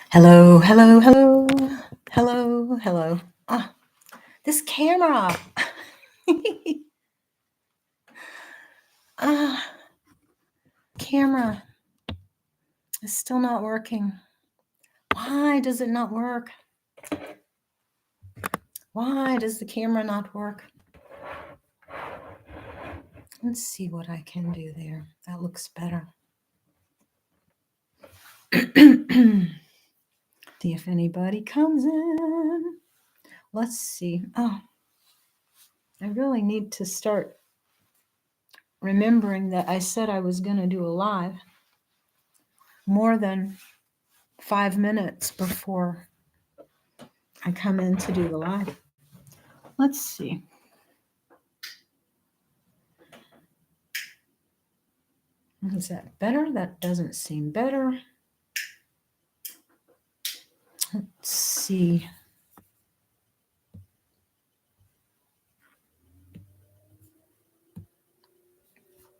Hello, hello, hello, hello, hello. Ah, this camera. ah, camera is still not working. Why does it not work? Why does the camera not work? Let's see what I can do there. That looks better. See if anybody comes in. Let's see. Oh, I really need to start remembering that I said I was going to do a live more than 5 minutes before I come in to do the live. Let's see. Is that better? That doesn't seem better. Let's see.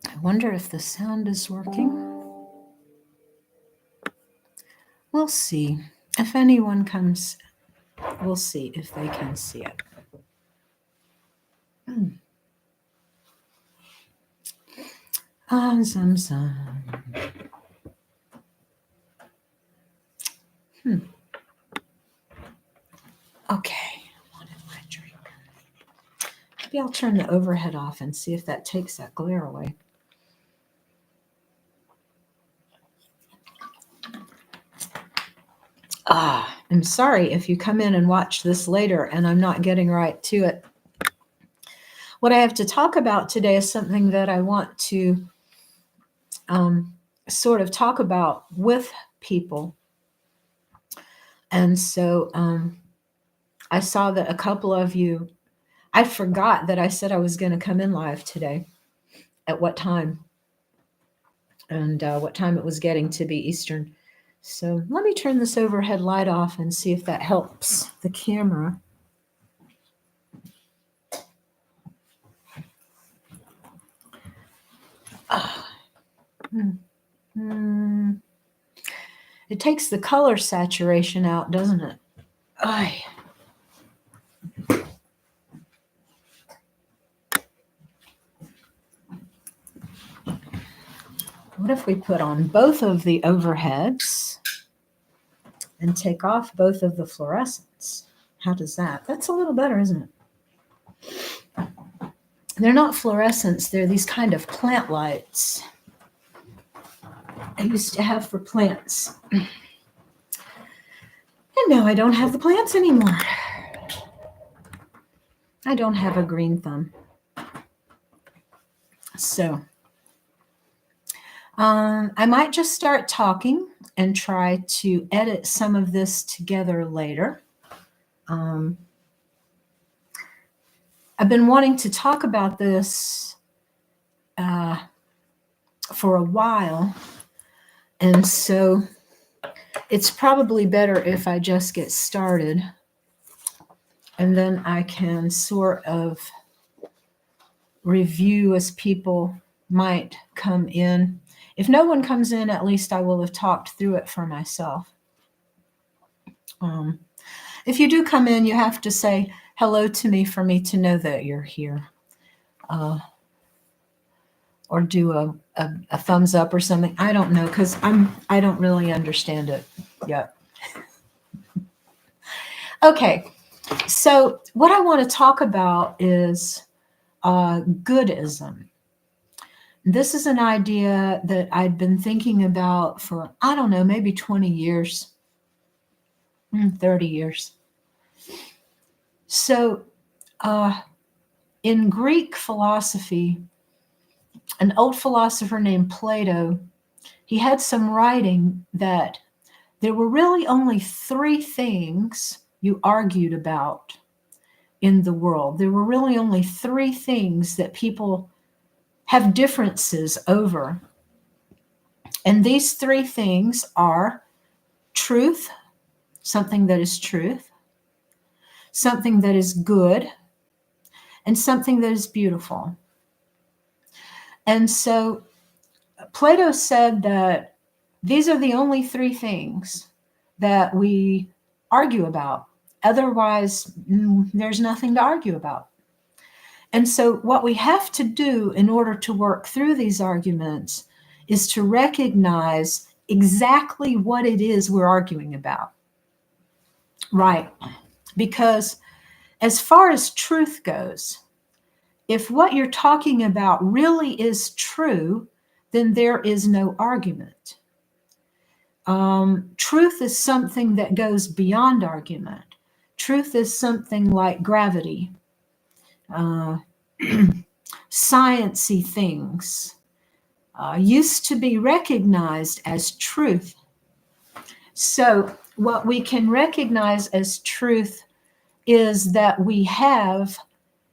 I wonder if the sound is working. We'll see. If anyone comes, we'll see if they can see it. Zum. Okay, what am I drinking? Maybe I'll turn the overhead off and see if that takes that glare away. I'm sorry if you come in and watch this later and I'm not getting right to it. What I have to talk about today is something that I want to sort of talk about with people. And so I saw that a couple of you, I forgot that I said I was going to come in live today, at what time, and what time it was getting to be Eastern. So let me turn this overhead light off and see if that helps the camera. It takes the color saturation out, doesn't it? Ay. What if we put on both of the overheads and take off both of the fluorescents? How does that? That's a little better, isn't it? They're not fluorescents. They're these kind of plant lights I used to have for plants. And now I don't have the plants anymore. I don't have a green thumb. So I might just start talking and try to edit some of this together later. I've been wanting to talk about this for a while, and so it's probably better if I just get started, and then I can sort of review as people might come in. If no one comes in, at least I will have talked through it for myself. If you do come in, you have to say hello to me for me to know that you're here. Or do a thumbs up or something. I don't know, because I don't really understand it yet. Okay, so what I want to talk about is Goodism. This is an idea that I'd been thinking about for, I don't know, maybe 20 years, 30 years. So in Greek philosophy, an old philosopher named Plato, he had some writing that there were really only 3 things you argued about in the world. There were really only 3 things that people have differences over. And these 3 things are truth, something that is truth, something that is good, and something that is beautiful. And so Plato said that these are the only 3 things that we argue about. Otherwise, there's nothing to argue about. And so, what we have to do in order to work through these arguments is to recognize exactly what it is we're arguing about. Right? Because as far as truth goes, if what you're talking about really is true, then there is no argument. Truth is something that goes beyond argument. Truth is something like gravity, sciencey things used to be recognized as truth. So what we can recognize as truth is that we have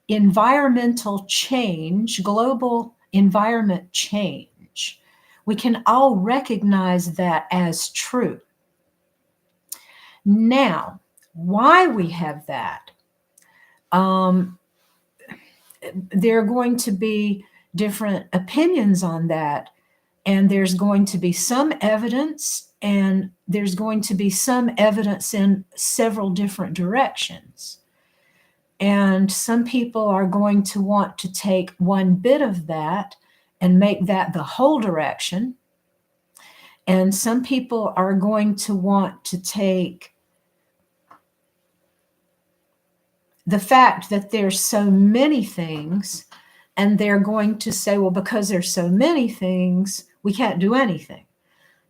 environmental change, global environment change. We can all recognize that as true. Now, why we have that? There are going to be different opinions on that, and there's going to be some evidence, and there's going to be some evidence in several different directions. And some people are going to want to take one bit of that and make that the whole direction. And some people are going to want to take the fact that there's so many things, and they're going to say, well, because there's so many things, we can't do anything.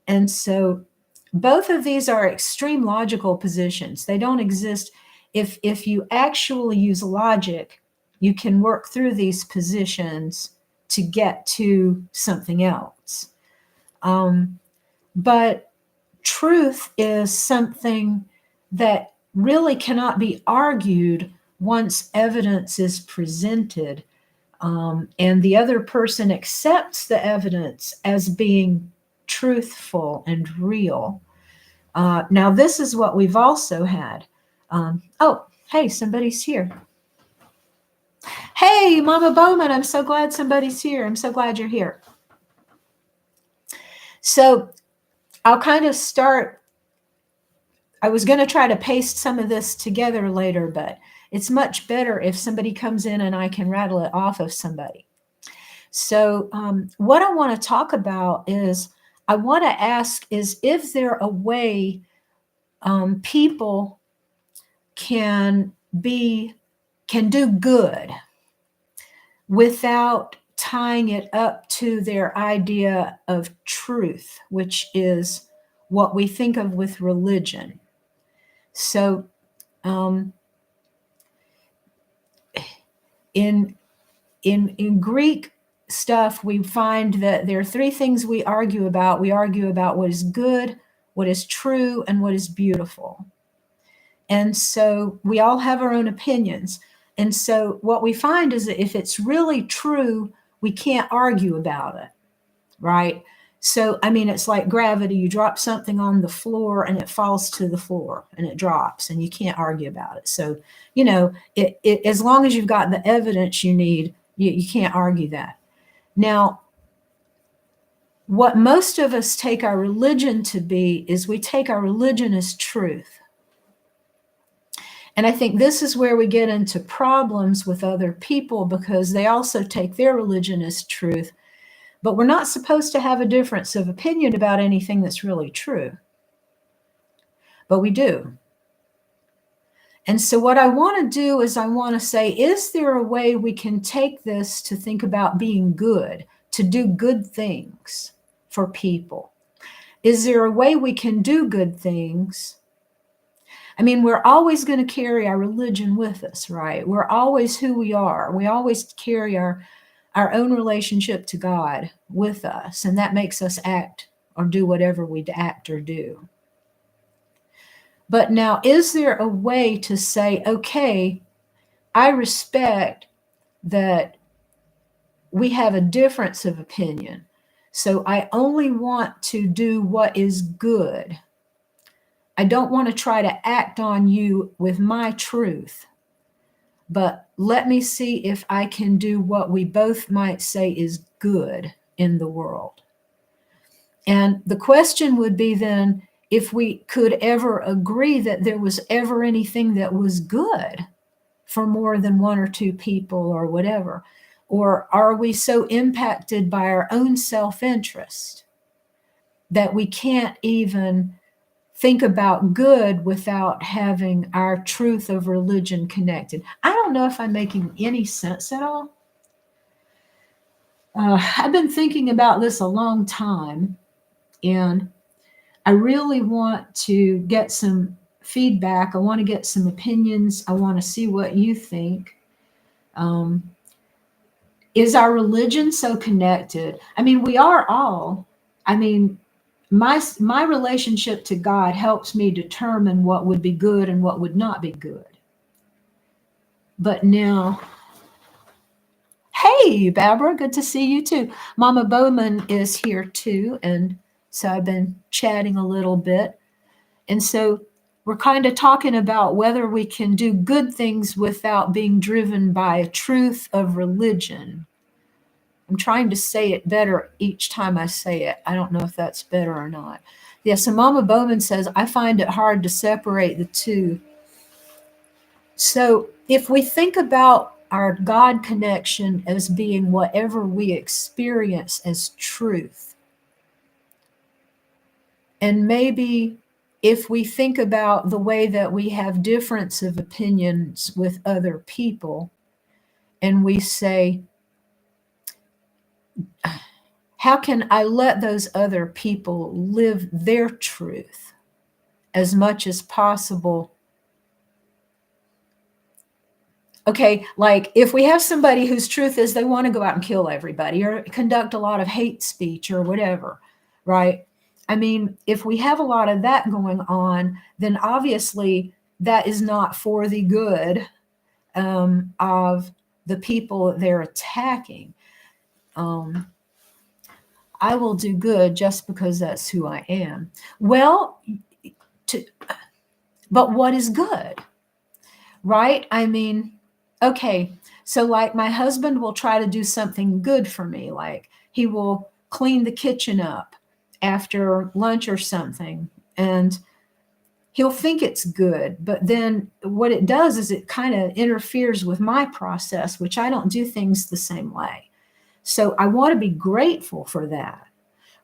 And so both of these are extreme logical positions. They don't exist. If you actually use logic, you can work through these positions to get to something else. But truth is something that really cannot be argued once evidence is presented, and the other person accepts the evidence as being truthful and real. Now, this is what we've also had. Oh, hey, somebody's here. Hey, Mama Bowman, I'm so glad somebody's here. I'm so glad you're here. So I'll kind of start. I was going to try to paste some of this together later, but it's much better if somebody comes in and I can rattle it off of somebody. So what I want to talk about is, I want to ask is there a way people can do good without tying it up to their idea of truth, which is what we think of with religion. So in Greek stuff, we find that there are three things we argue about. We argue about what is good, what is true, and what is beautiful. And so we all have our own opinions. And so what we find is that if it's really true, we can't argue about it, right? So, I mean, it's like gravity. You drop something on the floor and it falls to the floor and it drops, and you can't argue about it. So, as long as you've got the evidence you need, you can't argue that. Now, what most of us take our religion to be is we take our religion as truth. And I think this is where we get into problems with other people, because they also take their religion as truth. But we're not supposed to have a difference of opinion about anything that's really true. But we do. And so what I want to do is I want to say, is there a way we can take this to think about being good, to do good things for people? Is there a way we can do good things? I mean, we're always going to carry our religion with us, right? We're always who we are. We always carry our own relationship to God with us, and that makes us act or do whatever we act or do. But now, is there a way to say, okay, I respect that we have a difference of opinion, so I only want to do what is good. I don't want to try to act on you with my truth, but let me see if I can do what we both might say is good in the world. And the question would be then, if we could ever agree that there was ever anything that was good for more than one or two people or whatever? Or are we so impacted by our own self-interest that we can't even think about good without having our truth of religion connected? I don't know if I'm making any sense at all. I've been thinking about this a long time, and I really want to get some feedback. I want to get some opinions. I want to see what you think. Um, is our religion so connected? I mean, we are all. I mean, my relationship to God helps me determine what would be good and what would not be good. But now, hey, Barbara, good to see you too. Mama Bowman is here too, and so I've been chatting a little bit. And so we're kind of talking about whether we can do good things without being driven by a truth of religion. I'm trying to say it better each time I say it. I don't know if that's better or not. Yeah, so Mama Bowman says, I find it hard to separate the two. So if we think about our God connection as being whatever we experience as truth, and maybe if we think about the way that we have difference of opinions with other people, and we say, how can I let those other people live their truth as much as possible? Okay, like if we have somebody whose truth is they want to go out and kill everybody or conduct a lot of hate speech or whatever, right? I mean, if we have a lot of that going on, then obviously that is not for the good of the people they're attacking. I will do good just because that's who I am. Well, but what is good, right? I mean, okay, so like my husband will try to do something good for me, like he will clean the kitchen up after lunch or something, and he'll think it's good, but then what it does is it kind of interferes with my process, which I don't do things the same way. So I want to be grateful for that,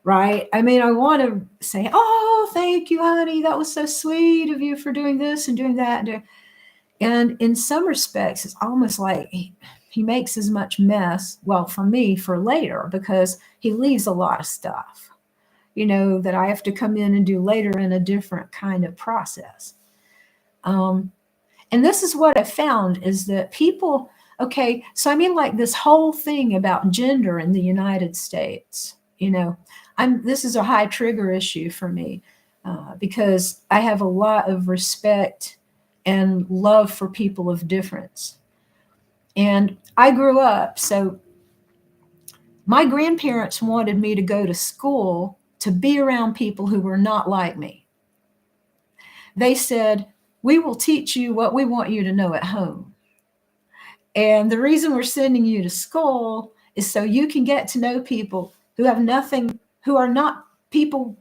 right? I mean, I want to say, oh, thank you, honey. That was so sweet of you for doing this and doing that. And in some respects, it's almost like he makes as much mess, well, for me, for later, because he leaves a lot of stuff, that I have to come in and do later in a different kind of process. And this is what I found is that people, okay, so I mean, like this whole thing about gender in the United States, this is a high trigger issue for me because I have a lot of respect and love for people of difference. And I grew up, so my grandparents wanted me to go to school to be around people who were not like me. They said, we will teach you what we want you to know at home. And the reason we're sending you to school is so you can get to know people who have nothing, who are not people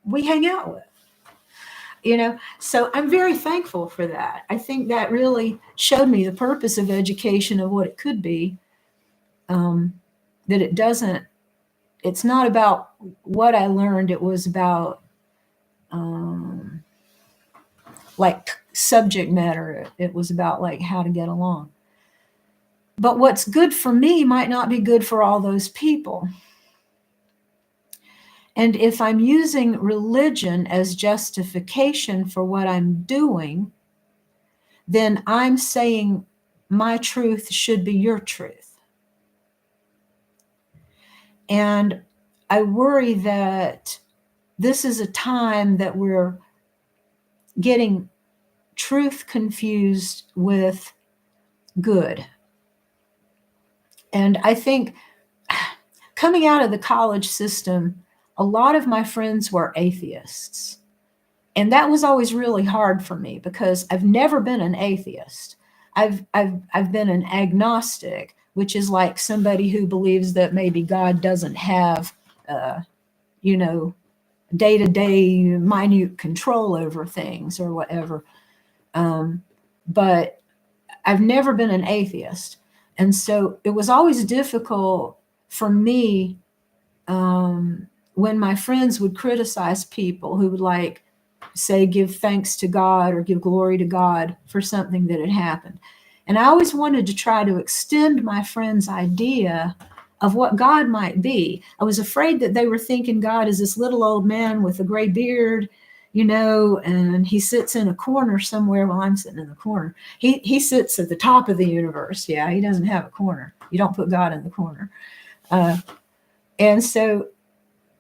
we hang out with. So I'm very thankful for that. I think that really showed me the purpose of education of what it could be. That it's not about what I learned. It was about like subject matter. It was about like how to get along. But what's good for me might not be good for all those people. And if I'm using religion as justification for what I'm doing, then I'm saying my truth should be your truth. And I worry that this is a time that we're getting truth confused with good. And I think coming out of the college system, a lot of my friends were atheists. And that was always really hard for me because I've never been an atheist. I've been an agnostic, which is like somebody who believes that maybe God doesn't have, day-to-day minute control over things or whatever. But I've never been an atheist. And so it was always difficult for me when my friends would criticize people who would like say, give thanks to God or give glory to God for something that had happened. And I always wanted to try to extend my friend's idea of what God might be. I was afraid that they were thinking God is this little old man with a gray beard, and he sits in a corner somewhere while I'm sitting in the corner. He sits at the top of the universe. Yeah, he doesn't have a corner. You don't put God in the corner. And so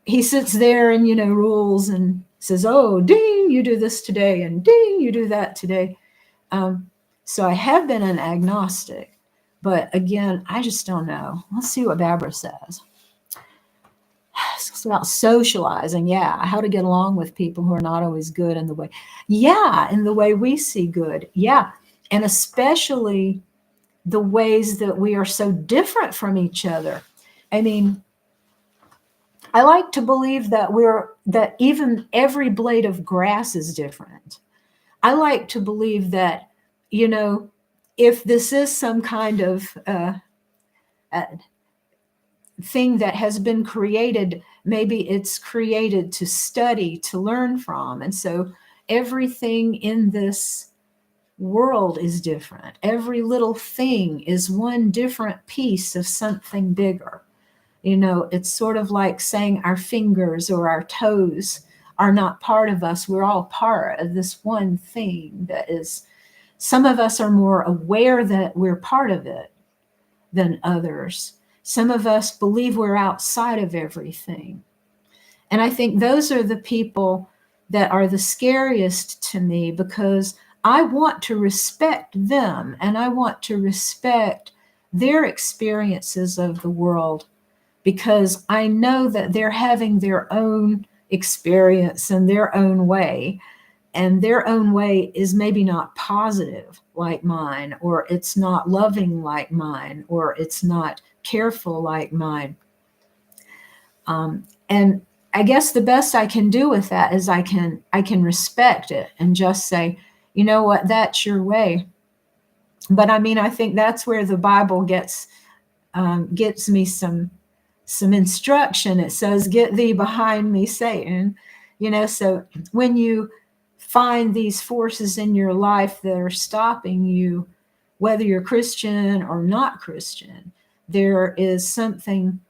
he sits there and, rules and says, oh, ding, you do this today, and ding, you do that today. So I have been an agnostic, but again, I just don't know. Let's see what Barbara says. It's about socializing. Yeah. How to get along with people who are not always good in the way. Yeah. In the way we see good. Yeah. And especially the ways that we are so different from each other. I mean, I like to believe that even every blade of grass is different. I like to believe that, if this is some kind of thing that has been created, maybe it's created to study, to learn from. And so everything in this world is different. Every little thing is one different piece of something bigger. It's sort of like saying our fingers or our toes are not part of us. We're all part of this one thing that is, some of us are more aware that we're part of it than others. Some of us believe we're outside of everything. And I think those are the people that are the scariest to me, because I want to respect them and I want to respect their experiences of the world, because I know that they're having their own experience in their own way, and their own way is maybe not positive like mine, or it's not loving like mine, or it's not careful like mine. And I guess the best I can do with that is I can respect it and just say, you know what, that's your way. But I mean, I think that's where the Bible gets me some instruction. It says, get thee behind me, Satan. So when you find these forces in your life that are stopping you, whether you're Christian or not Christian, there is something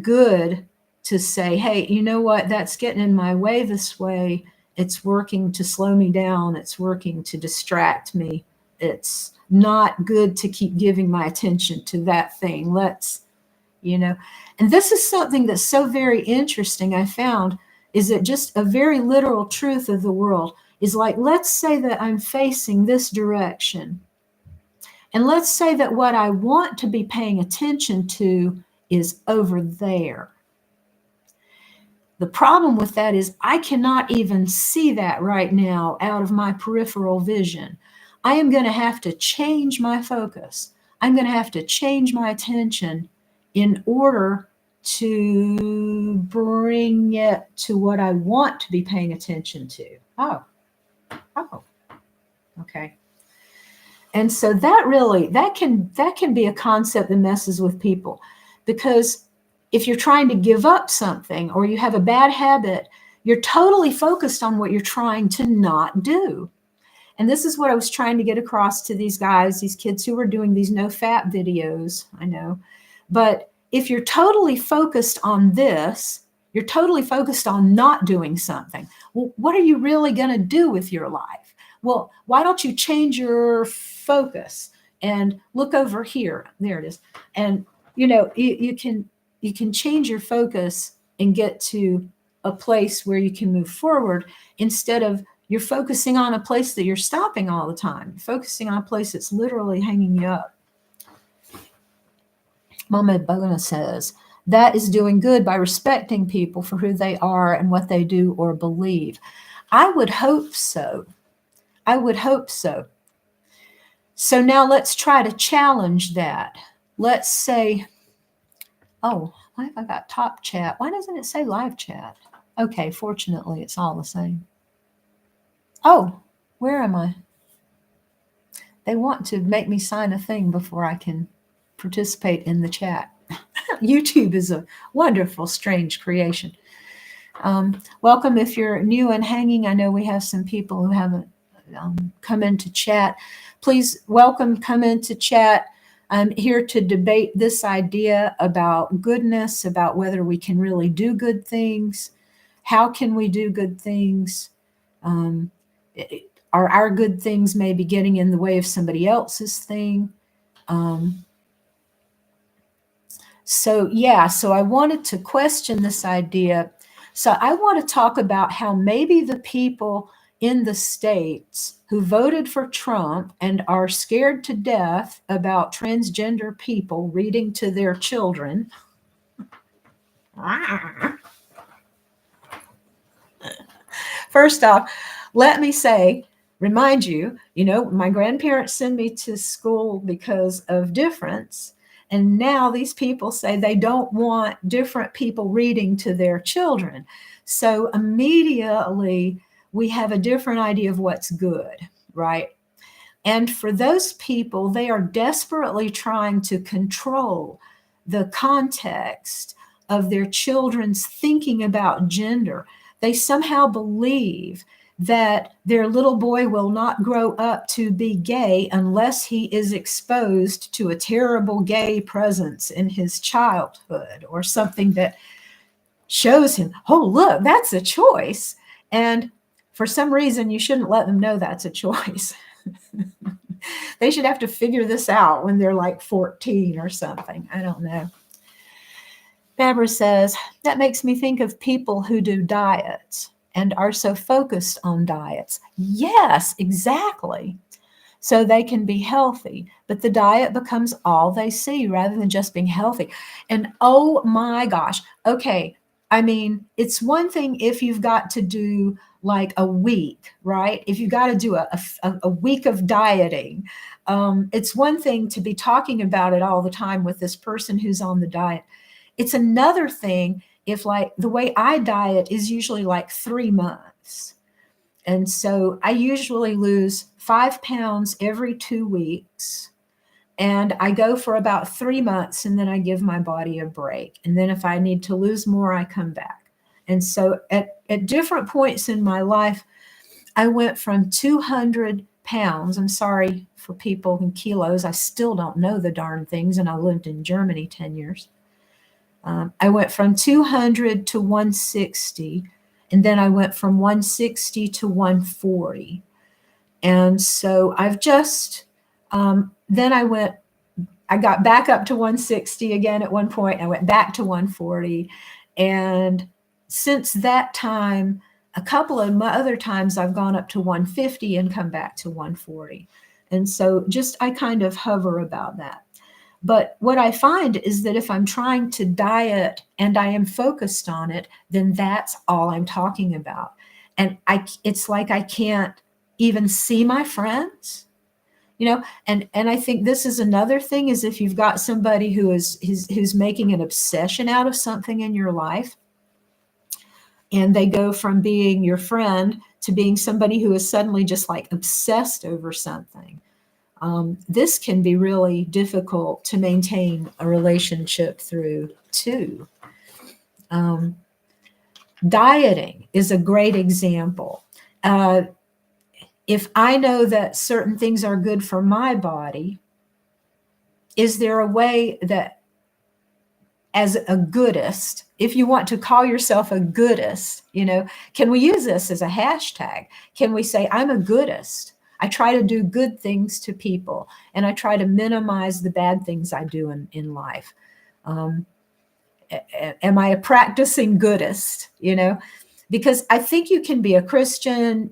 good to say, hey, you know what, that's getting in my way this way. It's working to slow me down. It's working to distract me. It's not good to keep giving my attention to that thing. Let's, and this is something that's so very interesting. I found is that just a very literal truth of the world is like, let's say that I'm facing this direction. And let's say that what I want to be paying attention to is over there. The problem with that is I cannot even see that right now out of my peripheral vision. I am going to have to change my focus. I'm going to have to change my attention in order to bring it to what I want to be paying attention to. Oh, okay. And so that can be a concept that messes with people, because if you're trying to give up something or you have a bad habit, you're totally focused on what you're trying to not do. And this is what I was trying to get across to these guys, these kids who were doing these no fat videos, I know. But if you're totally focused on this, you're totally focused on not doing something. Well, what are you really going to do with your life? Well, why don't you change your focus and look over here? There it is. And, you can change your focus and get to a place where you can move forward, instead of you're focusing on a place that you're stopping all the time. You're focusing on a place that's literally hanging you up. Mama Bona says, that is doing good by respecting people for who they are and what they do or believe. I would hope so. So now let's try to challenge that. Let's say, oh, why have I got top chat? Why doesn't it say live chat? Okay, fortunately, it's all the same. Oh, where am I? They want to make me sign a thing before I can participate in the chat. YouTube is a wonderful, strange creation. Welcome if you're new and hanging. I know we have some people who haven't come into chat. Please welcome, come into chat. I'm here to debate this idea about goodness, about whether we can really do good things. How can we do good things? Are our good things maybe getting in the way of somebody else's thing? So I wanted to question this idea. So I want to talk about how maybe the people in the states who voted for Trump and are scared to death about transgender people reading to their children. First off, let me remind you, my grandparents send me to school because of difference. And now these people say they don't want different people reading to their children. So immediately we have a different idea of what's good, right? And for those people, they are desperately trying to control the context of their children's thinking about gender. They somehow believe that their little boy will not grow up to be gay unless he is exposed to a terrible gay presence in his childhood or something that shows him, oh, look, that's a choice. And for some reason, you shouldn't let them know that's a choice. They should have to figure this out when they're like 14 or something. I don't know. Barbara says, that makes me think of people who do diets and are so focused on diets. Yes, exactly. So they can be healthy, but the diet becomes all they see rather than just being healthy. And oh my gosh, okay. I mean, it's one thing if you've got to do like a week, right? If you've got to do a week of dieting, it's one thing to be talking about it all the time with this person who's on the diet. It's another thing if like the way I diet is usually like 3 months. And so I usually lose 5 pounds every 2 weeks. And I go for about 3 months and then I give my body a break. And then if I need to lose more, I come back. And so at different points in my life, I went from 200 pounds. I'm sorry for people in kilos. I still don't know the darn things. And I lived in Germany 10 years. I went from 200 to 160. And then I went from 160 to 140. And so I've just, then I got back up to 160 again at one point. I went back to 140. And since that time, a couple of other times I've gone up to 150 and come back to 140. And so I kind of hover about that. But what I find is that if I'm trying to diet and I am focused on it, then that's all I'm talking about. And it's like I can't even see my friends, and I think this is another thing is if you've got somebody who's making an obsession out of something in your life, and they go from being your friend to being somebody who is suddenly just like obsessed over something. This can be really difficult to maintain a relationship through too. Dieting is a great example. If I know that certain things are good for my body, is there a way that as a goodist, if you want to call yourself a goodist, can we use this as a hashtag? Can we say, I'm a goodist? I try to do good things to people, and I try to minimize the bad things I do in life. Am I a practicing goodist? Because I think you can be a Christian,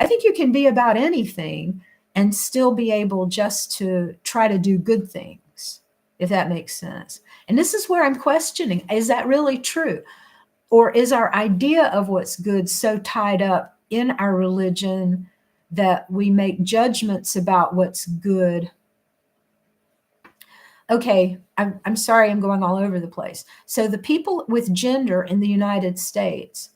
I think you can be about anything and still be able just to try to do good things, if that makes sense. And this is where I'm questioning, is that really true? Or is our idea of what's good so tied up in our religion that we make judgments about what's good Okay, I'm sorry, I'm going all over the place. So the people with gender in the United States,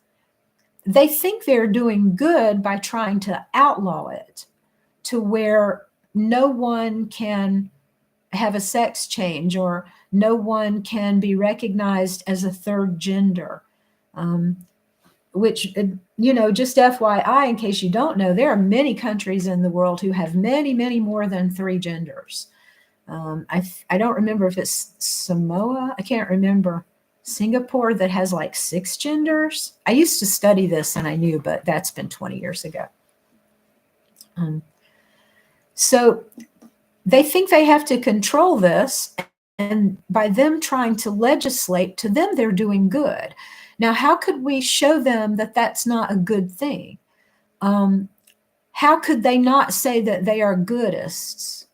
they think they're doing good by trying to outlaw it to where no one can have a sex change or no one can be recognized as a third gender. Which, just FYI, in case you don't know, there are many countries in the world who have many, many more than three genders. I don't remember if it's Samoa. I can't remember. Singapore that has like six genders. I used to study this and I knew, but that's been 20 years ago. So they think they have to control this, and by them trying to legislate, to them, they're doing good. Now, how could we show them that that's not a good thing? How could they not say that they are goodists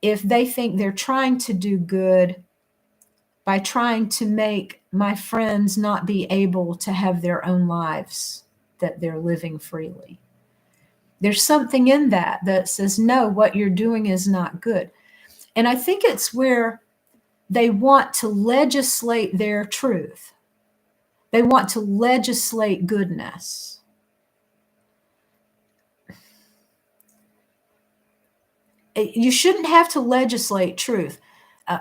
if they think they're trying to do good by trying to make my friends not be able to have their own lives that they're living freely? There's something in that that says, no, what you're doing is not good. And I think it's where they want to legislate their truth. They want to legislate goodness. You shouldn't have to legislate truth.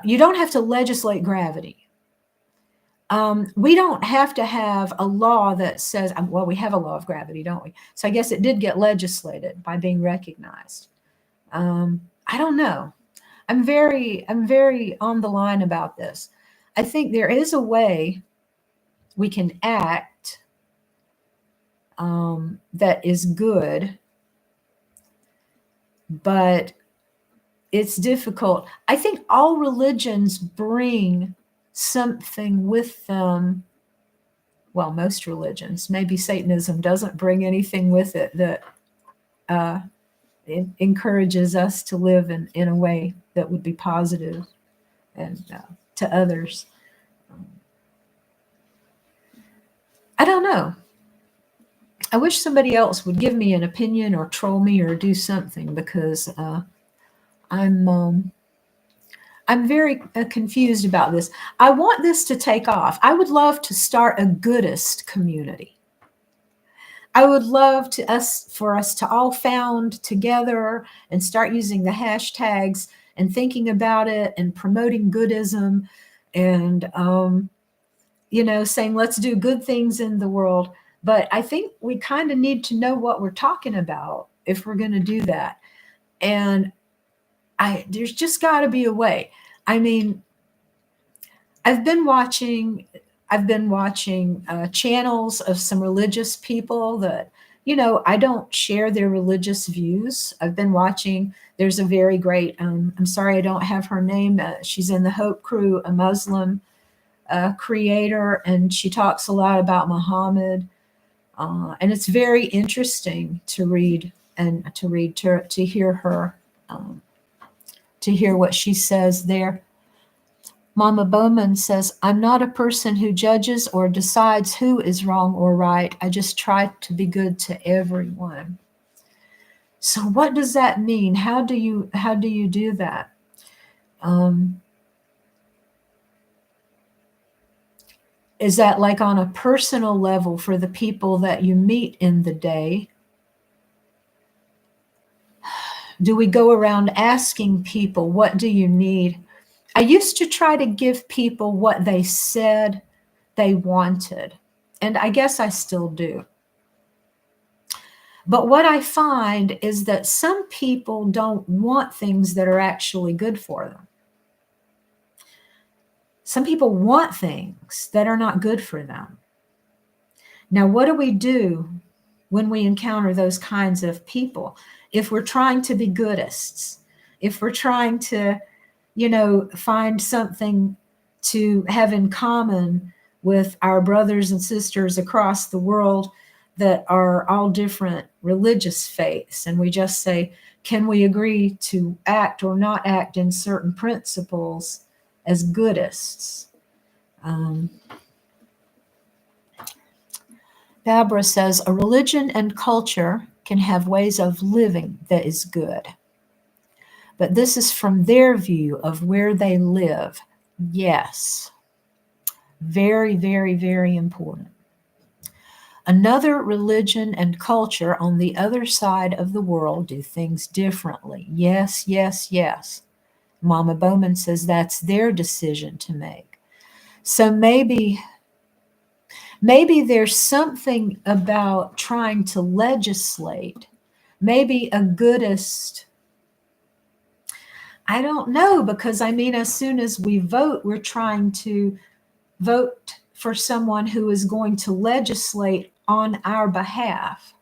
You don't have to legislate gravity. We don't have to have a law that says, well, we have a law of gravity, don't we? So I guess it did get legislated by being recognized. I don't know. I'm very on the line about this. I think there is a way we can act that is good, but it's difficult. I think all religions bring something with them. Well, most religions. Maybe Satanism doesn't bring anything with it that it encourages us to live in a way that would be positive and to others. I don't know. I wish somebody else would give me an opinion or troll me or do something, because I'm very confused about this. I want this to take off. I would love to start a Goodist community. I would love for us to all found together and start using the hashtags and thinking about it and promoting Goodism and saying let's do good things in the world. But I think we kind of need to know what we're talking about if we're going to do that. And there's just got to be a way. I mean, I've been watching channels of some religious people that, I don't share their religious views. I've been watching, there's a very great, I'm sorry, I don't have her name. She's in the Hope Crew, a Muslim creator, and she talks a lot about Muhammad. And it's very interesting to read and to hear her, to hear what she says there. Mama Bowman says, I'm not a person who judges or decides who is wrong or right. I just try to be good to everyone. So what does that mean? How do you do that? Is that like on a personal level for the people that you meet in the day? Do we go around asking people, what do you need? I used to try to give people what they said they wanted, and I guess I still do. But what I find is that some people don't want things that are actually good for them. Some people want things that are not good for them. Now, what do we do when we encounter those kinds of people? If we're trying to be goodists, if we're trying to, find something to have in common with our brothers and sisters across the world that are all different religious faiths, and we just say, can we agree to act or not act in certain principles as goodists? Barbara says, a religion and culture can have ways of living that is good. but this is from their view of where they live. Yes, very, very, very important. Another religion and culture on the other side of the world do things differently. Yes, yes, yes. Mama Bowman says that's their decision to make. So maybe there's something about trying to legislate. Maybe a goodist, I don't know, because I mean, as soon as we vote, we're trying to vote for someone who is going to legislate on our behalf.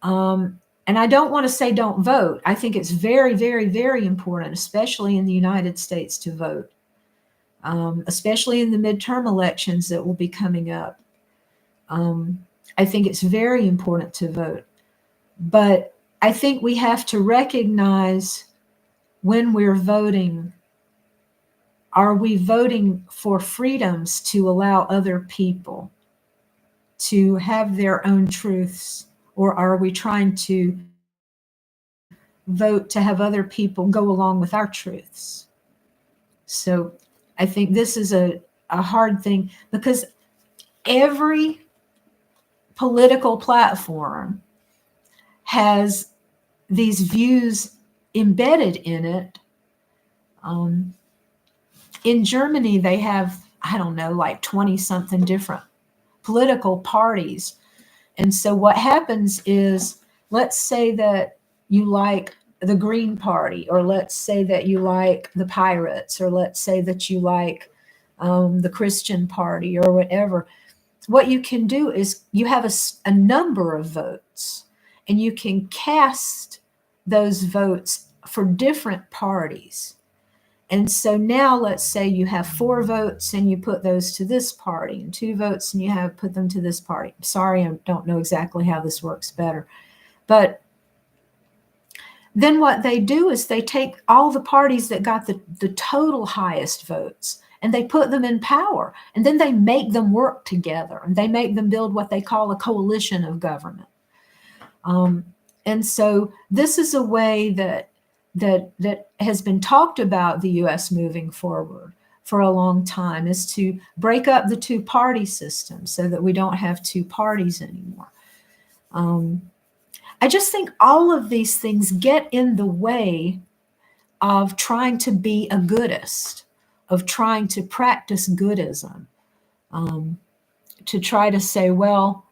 And I don't want to say don't vote. I think it's very, very, very important, especially in the United States, to vote, especially in the midterm elections that will be coming up. I think it's very important to vote. But I think we have to recognize when we're voting, are we voting for freedoms to allow other people to have their own truths, or are we trying to vote to have other people go along with our truths? So I think this is a hard thing, because every political platform has these views embedded in it. In Germany, they have, I don't know, like 20 something different political parties. And so what happens is, let's say that you like the Green Party, or let's say that you like the Pirates, or let's say that you like the Christian Party, or whatever. What you can do is you have a number of votes, and you can cast those votes for different parties. And so now let's say you have 4 votes and you put those to this party, and 2 votes and you have put them to this party. Sorry, I don't know exactly how this works better. But then what they do is they take all the parties that got the total highest votes, and they put them in power. And then they make them work together, and they make them build what they call a coalition of government. And so this is a way that has been talked about the U.S. moving forward for a long time, is to break up the 2-party system so that we don't have 2 parties anymore. I just think all of these things get in the way of trying to be a goodist, of trying to practice Goodism, to try to say, well,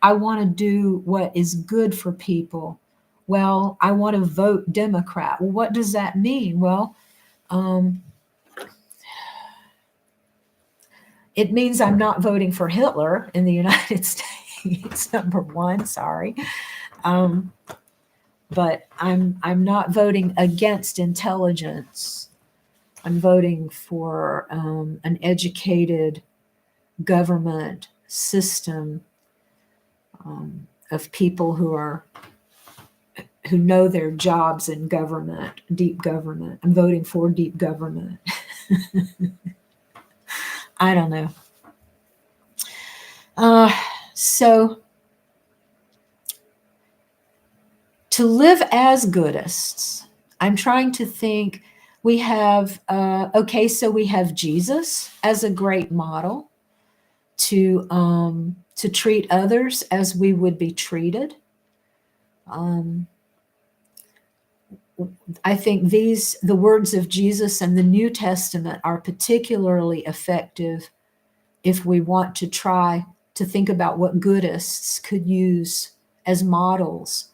I want to do what is good for people. Well, I want to vote Democrat. Well, what does that mean? Well, it means I'm not voting for Hitler in the United States, number one, sorry. But I'm not voting against intelligence. I'm voting for an educated government system of people who know their jobs in government, deep government. I'm voting for deep government. I don't know. So to live as goodists, I'm trying to think, we have, so we have Jesus as a great model to treat others as we would be treated. I think the words of Jesus and the New Testament are particularly effective if we want to try to think about what goodists could use as models.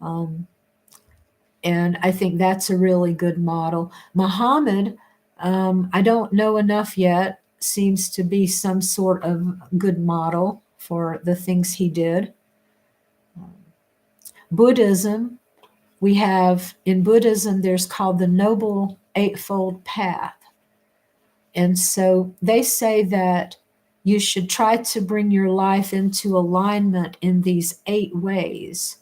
And I think that's a really good model. Muhammad, I don't know enough yet, seems to be some sort of good model for the things he did. Buddhism, in Buddhism, there's called the Noble Eightfold Path. And so they say that you should try to bring your life into alignment in these 8 ways.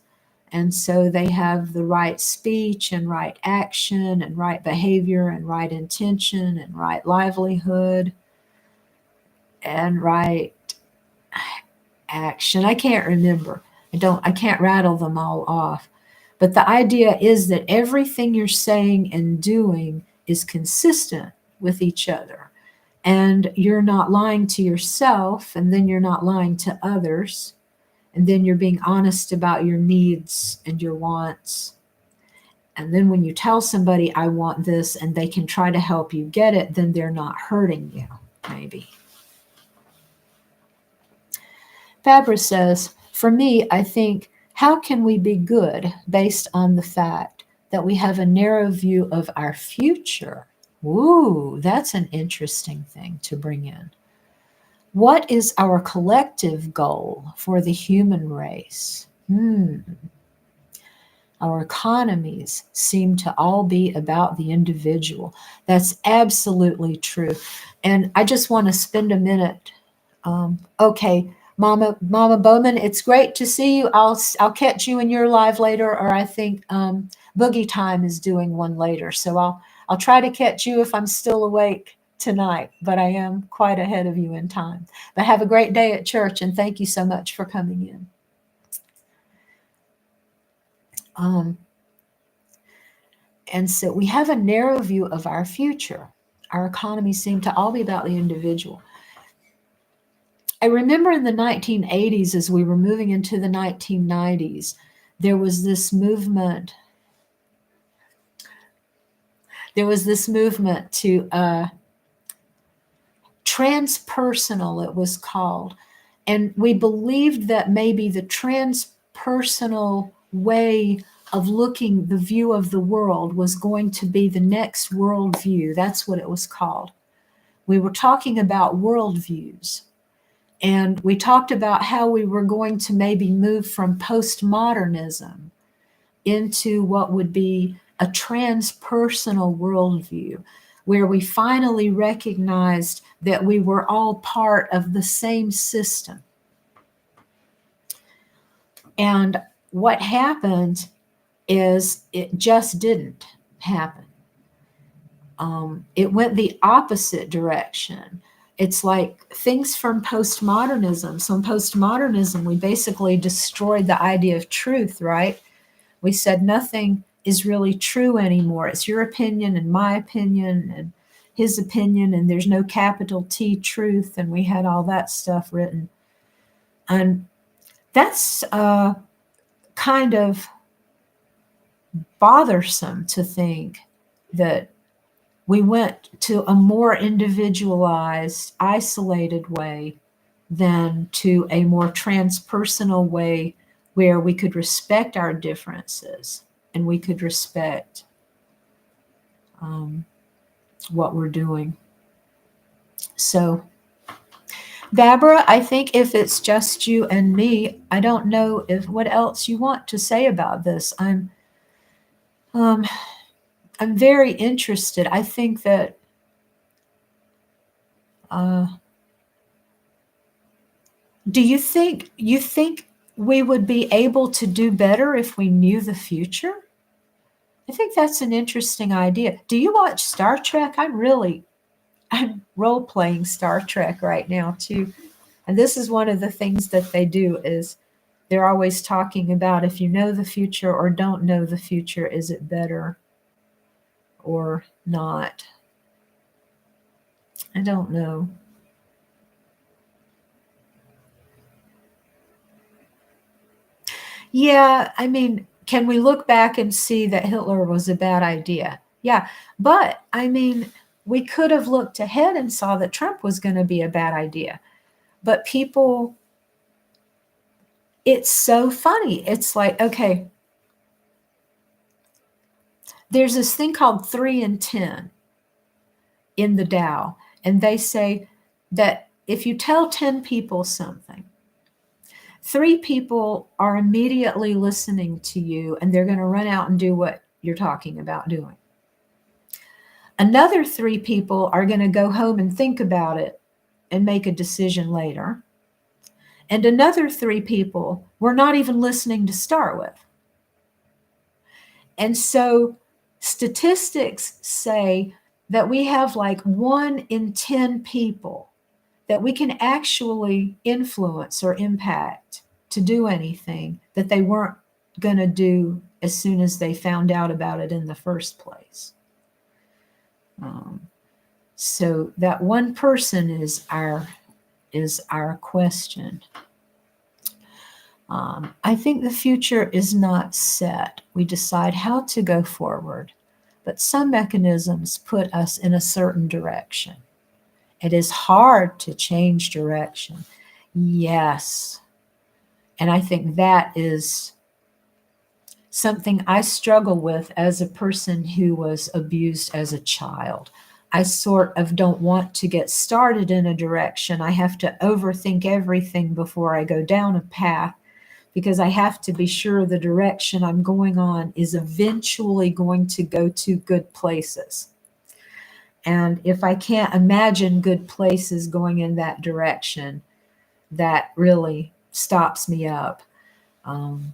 And so they have the right speech and right action and right behavior and right intention and right livelihood and right action. I can't remember. I can't rattle them all off. But the idea is that everything you're saying and doing is consistent with each other. And you're not lying to yourself, and then you're not lying to others. And then you're being honest about your needs and your wants. And then when you tell somebody, I want this, and they can try to help you get it, then they're not hurting you, maybe. Fabra says, for me, I think, how can we be good based on the fact that we have a narrow view of our future? Ooh, that's an interesting thing to bring in. What is our collective goal for the human race? Our economies seem to all be about the individual. That's absolutely true. And I just want to spend a minute. Okay, Mama Bowman, it's great to see you. I'll catch you in your live later, or I think Boogie Time is doing one later. So I'll try to catch you if I'm still awake tonight, but I am quite ahead of you in time. But have a great day at church, and thank you so much for coming in. And so we have a narrow view of our future. Our economies seem to all be about the individual. I remember in the 1980s, as we were moving into the 1990s, there was this movement. There was this movement to transpersonal, it was called. And we believed that maybe the transpersonal way of looking, the view of the world, was going to be the next worldview. That's what it was called. We were talking about worldviews. And we talked about how we were going to maybe move from postmodernism into what would be a transpersonal worldview, where we finally recognized that we were all part of the same system. And what happened is it just didn't happen. It went the opposite direction. It's like things from postmodernism. So in postmodernism, we basically destroyed the idea of truth, right? We said nothing is really true anymore. It's your opinion and my opinion and his opinion, and there's no capital T truth, and we had all that stuff written. And that's kind of bothersome to think that we went to a more individualized, isolated way than to a more transpersonal way where we could respect our differences and we could respect what we're doing. So, Barbara, I think if it's just you and me, I don't know if what else you want to say about this. I'm very interested. I think that do you think we would be able to do better if we knew the future? I think that's an interesting idea. Do you watch Star Trek? I'm role-playing Star Trek right now too. And this is one of the things that they do is they're always talking about if you know the future or don't know the future, is it better or not? I don't know. Yeah, I mean, can we look back and see that Hitler was a bad idea? Yeah, but I mean, we could have looked ahead and saw that Trump was going to be a bad idea. But people, it's so funny. It's like, okay, there's this thing called 3 and 10 in the Tao, and they say that if you tell 10 people something, 3 people are immediately listening to you and they're going to run out and do what you're talking about doing. Another 3 people are going to go home and think about it and make a decision later. And another 3 people were not even listening to start with. And so statistics say that we have like 1 in 10 people that we can actually influence or impact to do anything that they weren't going to do as soon as they found out about it in the first place. So that one person is our question. I think the future is not set. We decide how to go forward, but some mechanisms put us in a certain direction. It is hard to change direction. Yes. And I think that is something I struggle with as a person who was abused as a child. I sort of don't want to get started in a direction. I have to overthink everything before I go down a path, because I have to be sure the direction I'm going on is eventually going to go to good places. And if I can't imagine good places going in that direction, that really stops me up. And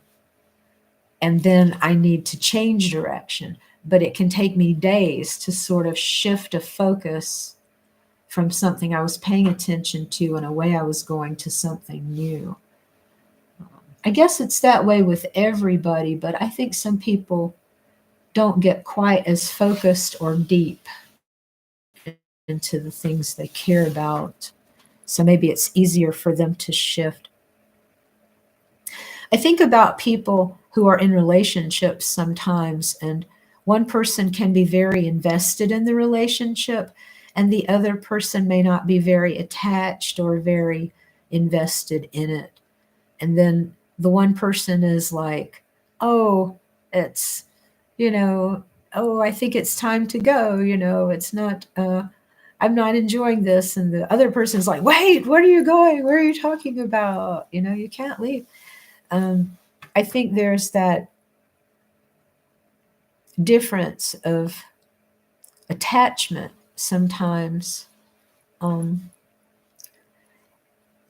then I need to change direction. But it can take me days to sort of shift a focus from something I was paying attention to in a way I was going to something new. I guess it's that way with everybody, but I think some people don't get quite as focused or deep into the things they care about. So maybe it's easier for them to shift. I think about people who are in relationships sometimes, and one person can be very invested in the relationship, and the other person may not be very attached or very invested in it. And then the one person is like, oh, it's, oh, I think it's time to go. It's not, I'm not enjoying this. And the other person's like, wait, where are you going? Where are you talking about? You can't leave. I think there's that difference of attachment sometimes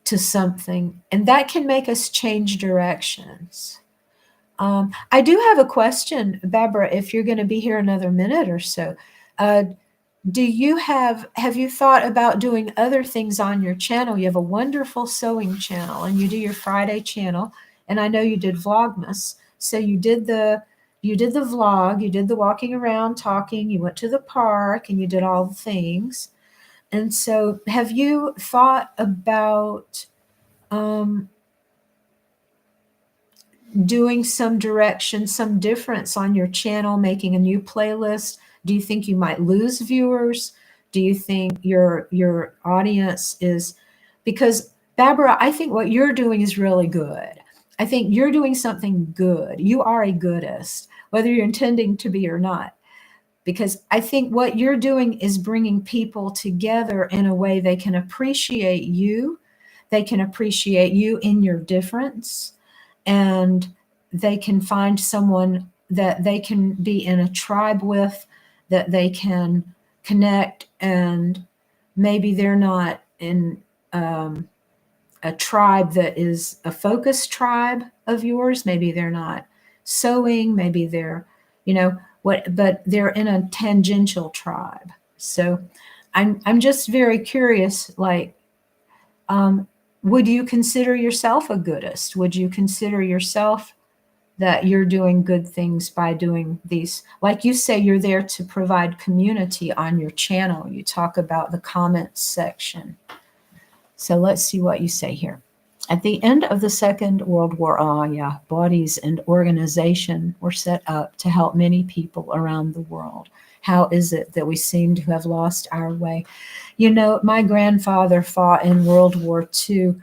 to something, and that can make us change directions. I do have a question, Barbara, if you're going to be here another minute or so. Have you thought about doing other things on your channel? You have a wonderful sewing channel, and you do your Friday channel, and I know you did Vlogmas. So you did the vlog, you did the walking around, talking, you went to the park, and you did all the things. And so have you thought about doing some direction, some difference on your channel, making a new playlist? Do you think you might lose viewers? Do you think your audience is, because Barbara, I think what you're doing is really good. I think you're doing something good. You are a goodist, whether you're intending to be or not, because I think what you're doing is bringing people together in a way they can appreciate you. They can appreciate you in your difference, and they can find someone that they can be in a tribe with, that they can connect, and maybe they're not in a tribe that is a focused tribe of yours. Maybe they're not sewing, maybe they're, but they're in a tangential tribe. So I'm just very curious, like, would you consider yourself a goodist? Would you consider yourself that you're doing good things by doing these? Like you say, you're there to provide community on your channel. You talk about the comments section. So let's see what you say here. At the end of the Second World War, bodies and organization were set up to help many people around the world. How is it that we seem to have lost our way? My grandfather fought in World War II,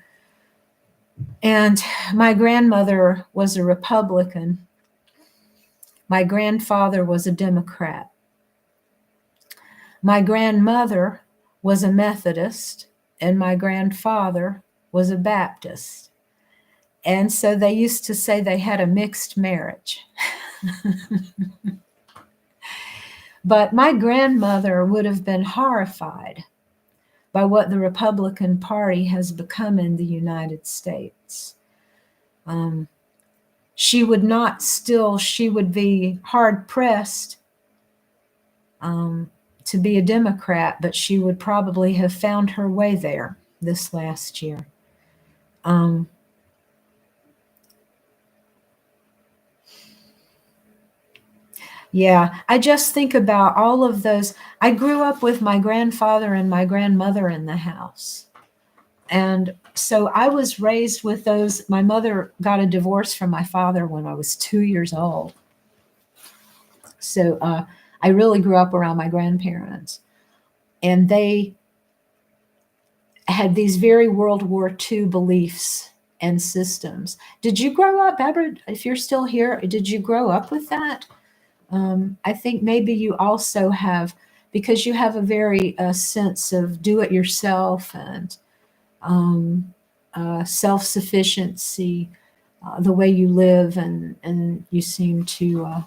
and my grandmother was a Republican. My grandfather was a Democrat. My grandmother was a Methodist, and my grandfather was a Baptist. And so they used to say they had a mixed marriage. But my grandmother would have been horrified by what the Republican Party has become in the United States. She would be hard-pressed to be a Democrat, but she would probably have found her way there this last year. Yeah, I just think about all of those. I grew up with my grandfather and my grandmother in the house. And so I was raised with those. My mother got a divorce from my father when I was 2 years old. So I really grew up around my grandparents. And they had these very World War II beliefs and systems. Did you grow up, Barbara, if you're still here, did you grow up with that? I think maybe you also have, because you have a very sense of do it yourself and self sufficiency, the way you live, and you seem to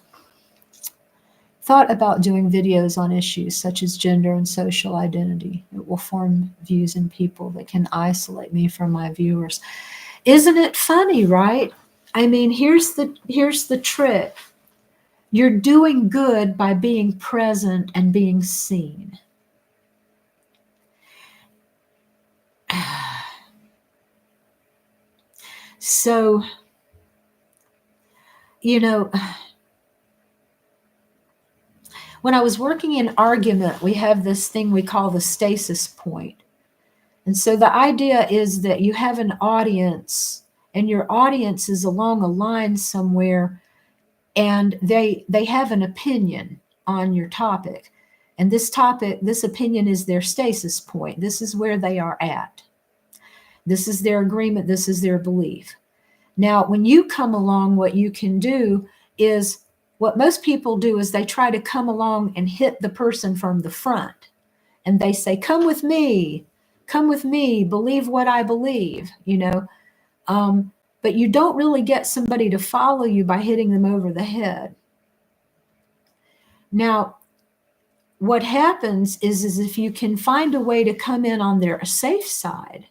thought about doing videos on issues such as gender and social identity. It will form views in people that can isolate me from my viewers. Isn't it funny, right? I mean, here's the trick. You're doing good by being present and being seen. So, you know, when I was working in argument, we have this thing we call the stasis point. And so the idea is that you have an audience, and your audience is along a line somewhere, and they have an opinion on your topic. And this opinion is their stasis point. This is where they are at. This is their agreement. This is their belief. Now, when you come along, what you can do is what most people do is they try to come along and hit the person from the front. And they say, come with me, believe what I believe, but you don't really get somebody to follow you by hitting them over the head. Now, what happens is if you can find a way to come in on their safe side,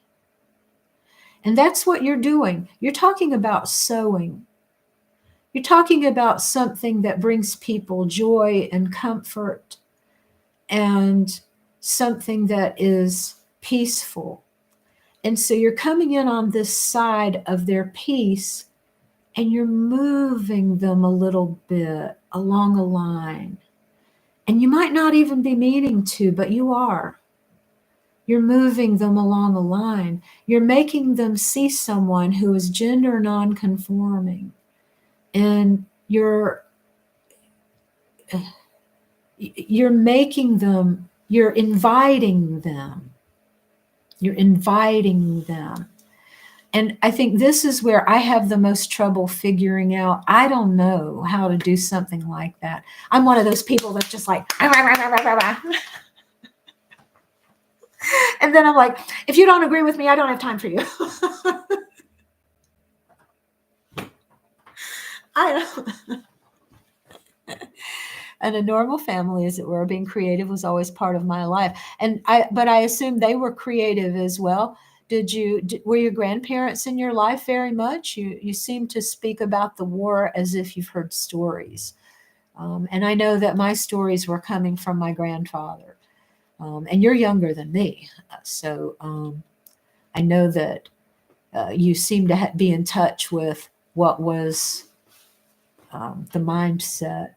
and that's what you're doing. You're talking about sowing. You're talking about something that brings people joy and comfort and something that is peaceful. And so you're coming in on this side of their peace, and you're moving them a little bit along a line. And you might not even be meaning to, but you are. You're moving them along a line. You're making them see someone who is gender nonconforming. And you're making them, you're inviting them. You're inviting them. And I think this is where I have the most trouble figuring out. I don't know how to do something like that. I'm one of those people that's just like, and then I'm like, if you don't agree with me, I don't have time for you. I don't. And a normal family, as it were, being creative was always part of my life. But I assume they were creative as well. Were your grandparents in your life very much? You seem to speak about the war as if you've heard stories. And I know that my stories were coming from my grandfather. And you're younger than me. So I know that you seem to be in touch with what was the mindset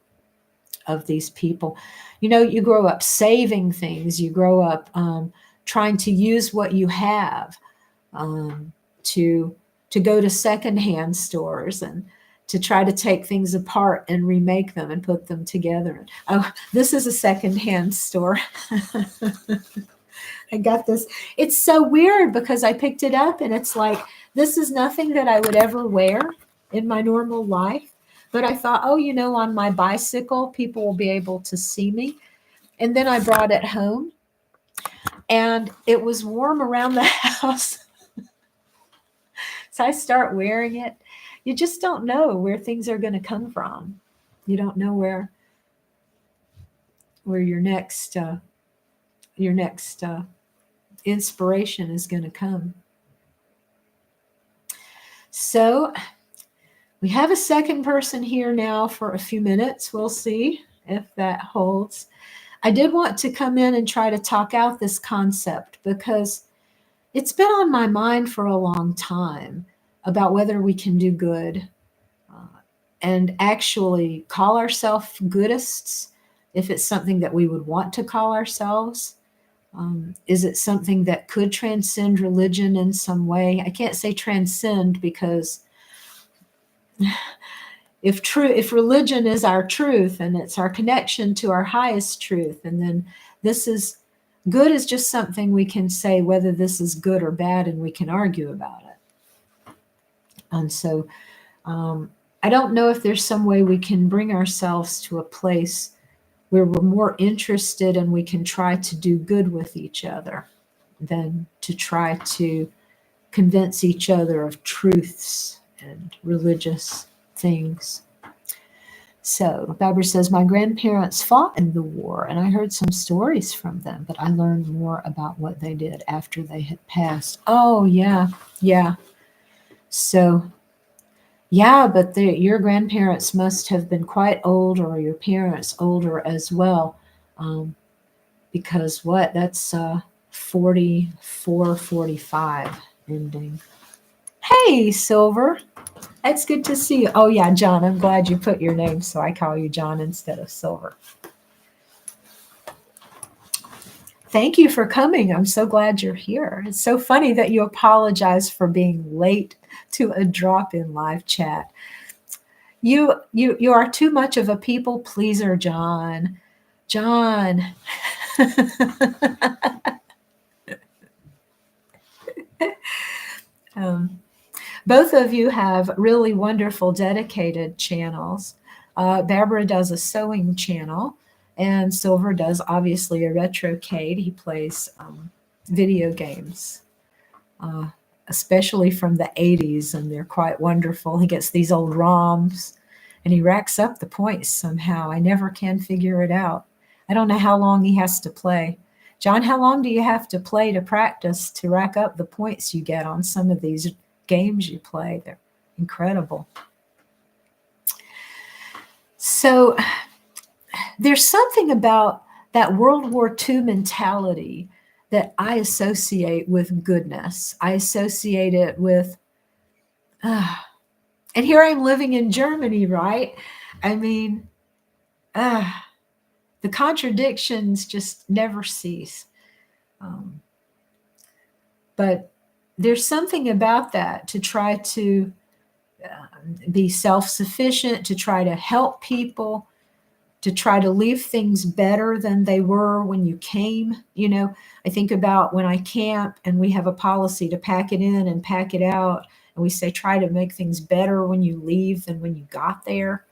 of these people. You grow up saving things. You grow up trying to use what you have to go to secondhand stores and to try to take things apart and remake them and put them together. Oh, this is a secondhand store. I got this. It's so weird because I picked it up and it's like, this is nothing that I would ever wear in my normal life. But I thought, on my bicycle, people will be able to see me. And then I brought it home and it was warm around the house. So I start wearing it. You just don't know where things are going to come from. You don't know where your next inspiration is going to come. So we have a second person here now for a few minutes. We'll see if that holds. I did want to come in and try to talk out this concept because it's been on my mind for a long time about whether we can do good and actually call ourselves Goodists, if it's something that we would want to call ourselves. Is it something that could transcend religion in some way? I can't say transcend, because if religion is our truth and it's our connection to our highest truth, and then this is good, is just something we can say whether this is good or bad, and we can argue about it. And so I don't know if there's some way we can bring ourselves to a place where we're more interested and we can try to do good with each other than to try to convince each other of truths and religious things. So Barbara says, my grandparents fought in the war, and I heard some stories from them, but I learned more about what they did after they had passed. Oh, yeah. So, yeah, but your grandparents must have been quite old, or your parents older as well. Because that's 44, 45 ending. Hey, Silver. It's good to see you. Oh, yeah, John. I'm glad you put your name, so I call you John instead of Silver. Thank you for coming. I'm so glad you're here. It's so funny that you apologize for being late to a drop-in live chat. You are too much of a people pleaser, John. John. Both of you have really wonderful dedicated channels. Barbara does a sewing channel, and Silver does obviously a retrocade. He plays video games, especially from the 80s, and they're quite wonderful. He gets these old ROMs, and he racks up the points somehow. I never can figure it out. I don't know how long he has to play. John, how long do you have to play to practice to rack up the points you get on some of these games you play? They're incredible. So there's something about that World War II mentality that I associate with goodness. I associate it with, and here I'm living in Germany, right? I mean, the contradictions just never cease. But there's something about that, to try to be self-sufficient, to try to help people, to try to leave things better than they were when you came. I think about when I camp and we have a policy to pack it in and pack it out. And we say, try to make things better when you leave than when you got there.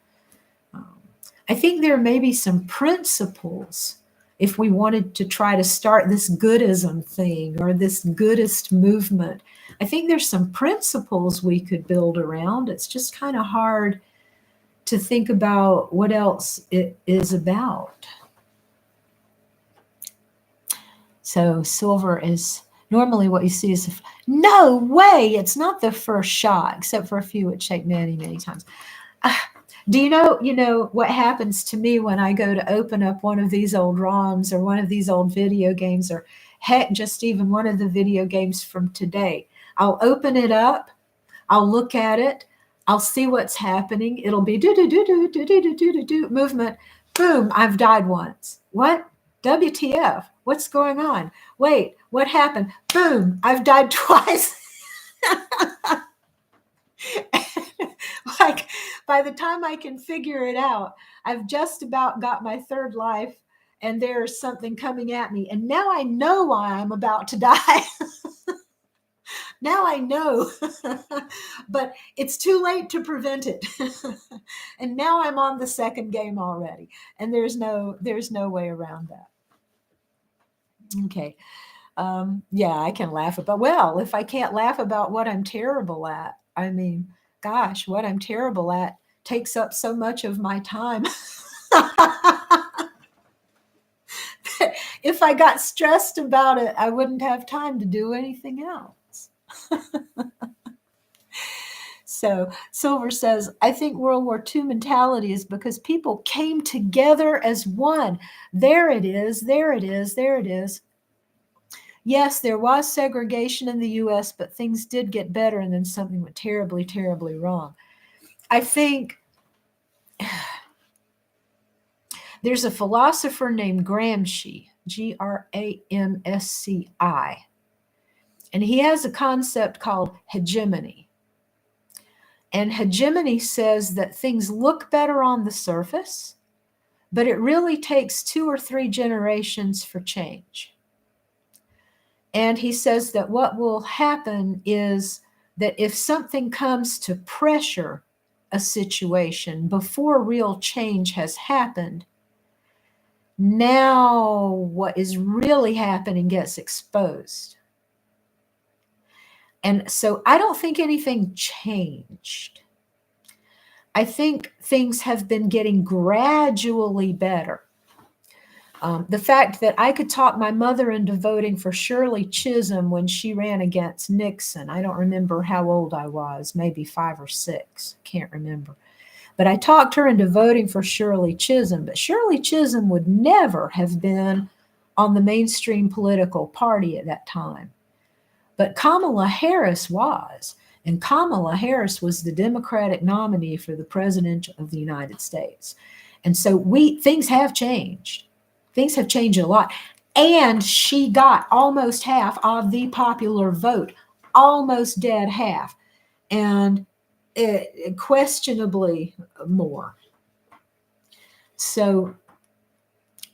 I think there may be some principles, if we wanted to try to start this Goodism thing or this Goodist movement. I think there's some principles we could build around. It's just kind of hard to think about what else it is about. So Silver is normally what you see is, no way, it's not the first shot, except for a few which take many, many times. Do you know what happens to me when I go to open up one of these old ROMs or one of these old video games, or heck, just even one of the video games from today? I'll open it up, I'll look at it, I'll see what's happening. It'll be do movement. Boom, I've died once. What? WTF? What's going on? Wait, what happened? Boom, I've died twice. Like, by the time I can figure it out, I've just about got my third life, and there's something coming at me. And now I know why I'm about to die. Now I know, but it's too late to prevent it. And now I'm on the second game already, and there's no way around that. Okay. Yeah, I can laugh about, well, if I can't laugh about what I'm terrible at, I mean, gosh, what I'm terrible at takes up so much of my time. If I got stressed about it, I wouldn't have time to do anything else. So Silver says, I think World War II mentality is because people came together as one. There it is, there it is, there it is. Yes, there was segregation in the U.S., but things did get better, and then something went terribly, terribly wrong. I think there's a philosopher named Gramsci, Gramsci, and he has a concept called hegemony. And hegemony says that things look better on the surface, but it really takes 2 or 3 generations for change. And he says that what will happen is that if something comes to pressure a situation before real change has happened, now what is really happening gets exposed. And so I don't think anything changed. I think things have been getting gradually better. The fact that I could talk my mother into voting for Shirley Chisholm when she ran against Nixon. I don't remember how old I was, maybe 5 or 6, can't remember. But I talked her into voting for Shirley Chisholm, but Shirley Chisholm would never have been on the mainstream political party at that time. But Kamala Harris was, and Kamala Harris was the Democratic nominee for the president of the United States. And so things have changed. Things have changed a lot. And she got almost half of the popular vote, almost dead half, and questionably more. So,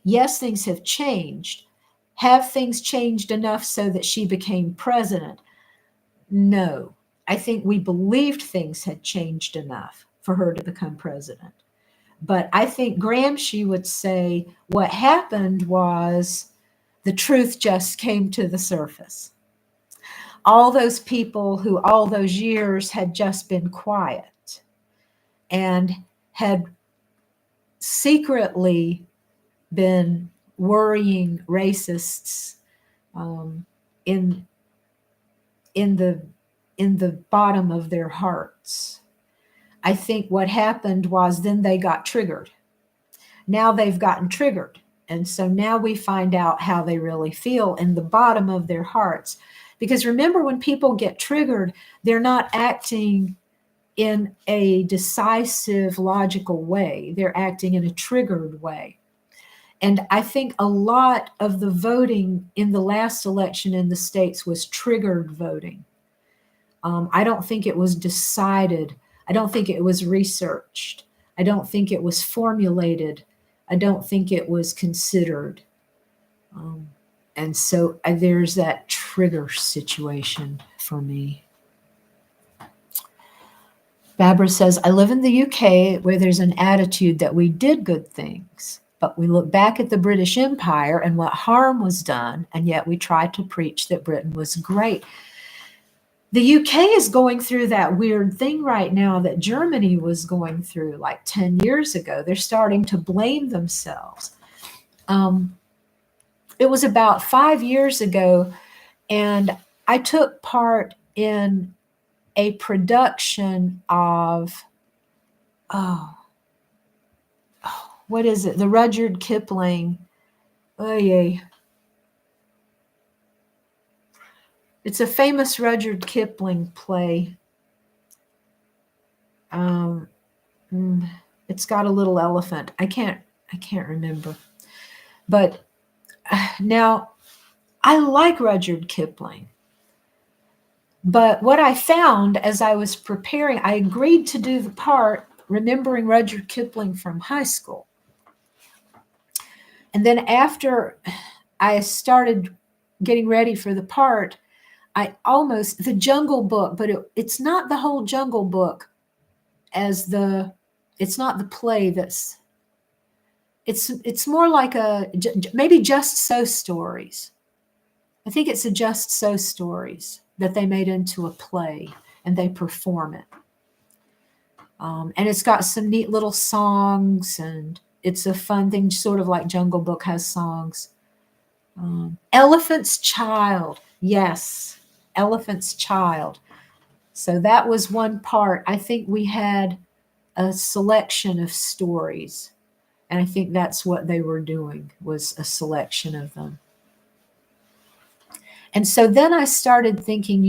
yes, things have changed. Have things changed enough so that she became president? No. I think we believed things had changed enough for her to become president. But I think Gramsci would say what happened was the truth just came to the surface. All those people who all those years had just been quiet and had secretly been worrying racists in the bottom of their hearts. I think what happened was then they got triggered. Now they've gotten triggered. And so now we find out how they really feel in the bottom of their hearts. Because remember, when people get triggered, they're not acting in a decisive, logical way. They're acting in a triggered way. And I think a lot of the voting in the last election in the States was triggered voting. I don't think it was decided. I don't think it was researched. I don't think it was formulated. I don't think it was considered. And so there's that trigger situation for me. Barbara says, I live in the UK where there's an attitude that we did good things, but we look back at the British Empire and what harm was done, and yet we try to preach that Britain was great. The UK is going through that weird thing right now that Germany was going through like 10 years ago. They're starting to blame themselves. It was about 5 years ago, and I took part in a production of, what is it? The Rudyard Kipling. Oh, yay. It's a famous Rudyard Kipling play. It's got a little elephant. I can't remember. But now, I like Rudyard Kipling. But what I found as I was preparing, I agreed to do the part remembering Rudyard Kipling from high school. And then after I started getting ready for the part, the Jungle Book, but it's not the whole Jungle Book it's not the play it's more like maybe Just So Stories. I think it's a Just So Stories that they made into a play and they perform it. And it's got some neat little songs, and it's a fun thing, sort of like Jungle Book has songs. Elephant's Child. Yes, Elephant's Child. So that was one part. I think we had a selection of stories, and I think that's what they were doing, was a selection of them. And so then I started thinking,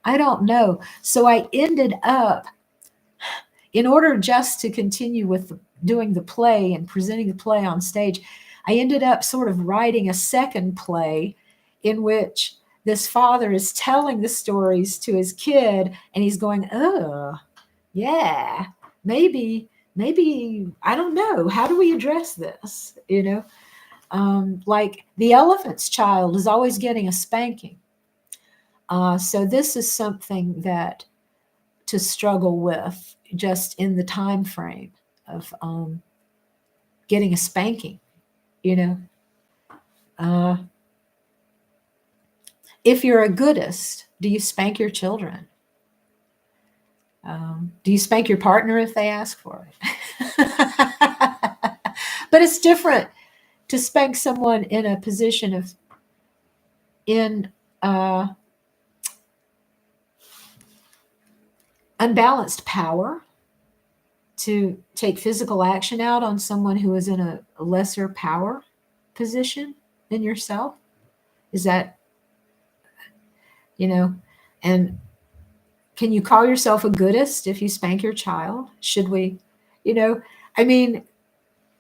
I don't know. So I ended up in order just to continue with doing the play and presenting the play on stage, I ended up sort of writing a second play in which this father is telling the stories to his kid, and he's going, oh, yeah, maybe, I don't know. How do we address this? Like the elephant's child is always getting a spanking. So this is something that to struggle with just in the time frame of getting a spanking, if you're a goodist, do you spank your children? Do you spank your partner if they ask for it? But it's different to spank someone in a position of unbalanced power, to take physical action out on someone who is in a lesser power position than yourself. Is that, and can you call yourself a goodist if you spank your child? Should we,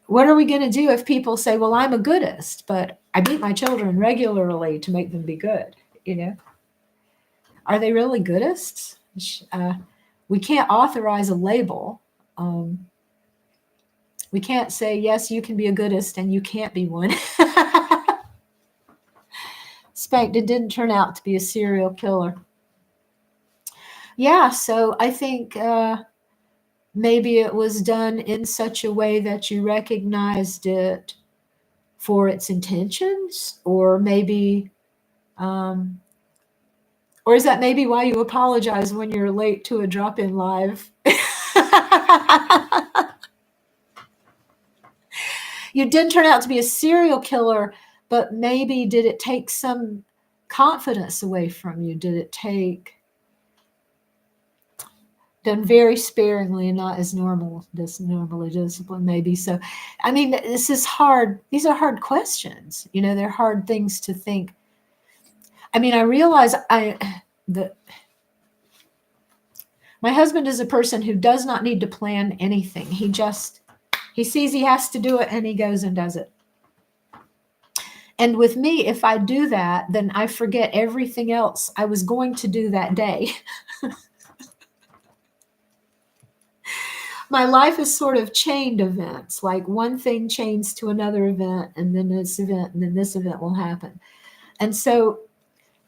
what are we going to do if people say, well, I'm a goodist, but I beat my children regularly to make them be good? Are they really goodists? We can't authorize a label. We can't say, yes, you can be a goodist and you can't be one. Spanked and didn't turn out to be a serial killer. Yeah, so I think maybe it was done in such a way that you recognized it for its intentions, or maybe, or is that maybe why you apologize when you're late to a drop-in live? You didn't turn out to be a serial killer, but maybe did it take some confidence away from you? Did it take, done very sparingly and not as normally disciplined, maybe? So, this is hard. These are hard questions. They're hard things to think. I realize that my husband is a person who does not need to plan anything. He sees he has to do it and he goes and does it. And with me, if I do that, then I forget everything else I was going to do that day. My life is sort of chained events, like one thing chains to another event, and then this event, and then this event will happen. And so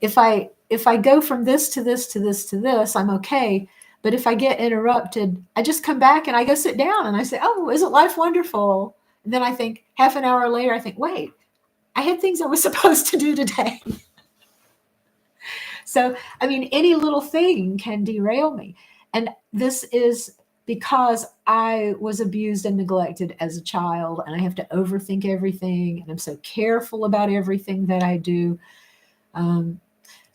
if I go from this to this to this to this, I'm okay. But if I get interrupted, I just come back and I go sit down and I say, oh, isn't life wonderful? And then I think half an hour later, I think, wait, I had things I was supposed to do today. So, any little thing can derail me. And this is because I was abused and neglected as a child, and I have to overthink everything, and I'm so careful about everything that I do.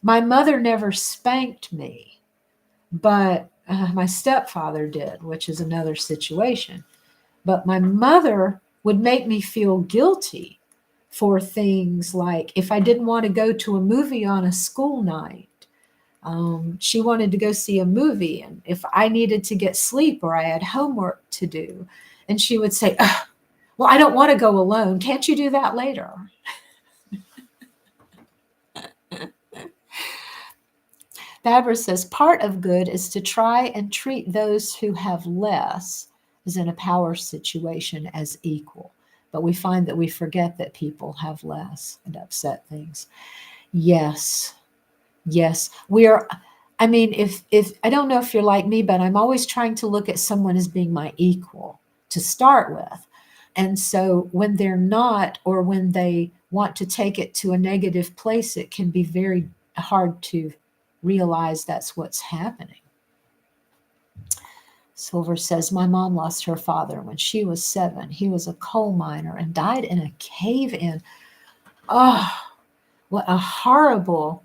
My mother never spanked me, but my stepfather did, which is another situation. But my mother would make me feel guilty for things like if I didn't want to go to a movie on a school night. She wanted to go see a movie, and if I needed to get sleep or I had homework to do, and she would say, well, I don't want to go alone. Can't you do that later? Barbara says, part of good is to try and treat those who have less, as in a power situation, as equal. But we find that we forget that people have less and upset things. Yes. We are, if I don't know if you're like me, but I'm always trying to look at someone as being my equal to start with. And so when they're not, or when they want to take it to a negative place, it can be very hard to realize that's what's happening. Silver says, my mom lost her father when she was 7. He was a coal miner and died in a cave-in. Oh, what a horrible.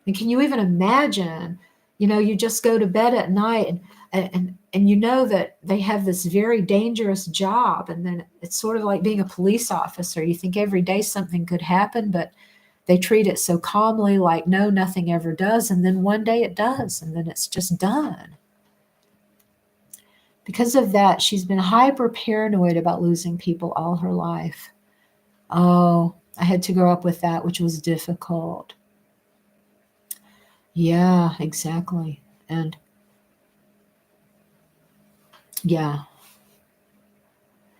And can you even imagine, you just go to bed at night and you know that they have this very dangerous job. And then it's sort of like being a police officer. You think every day something could happen, but they treat it so calmly, like, no, nothing ever does. And then one day it does, and then it's just done. Because of that, she's been hyper paranoid about losing people all her life. Oh, I had to grow up with that, which was difficult. Yeah, exactly. And yeah.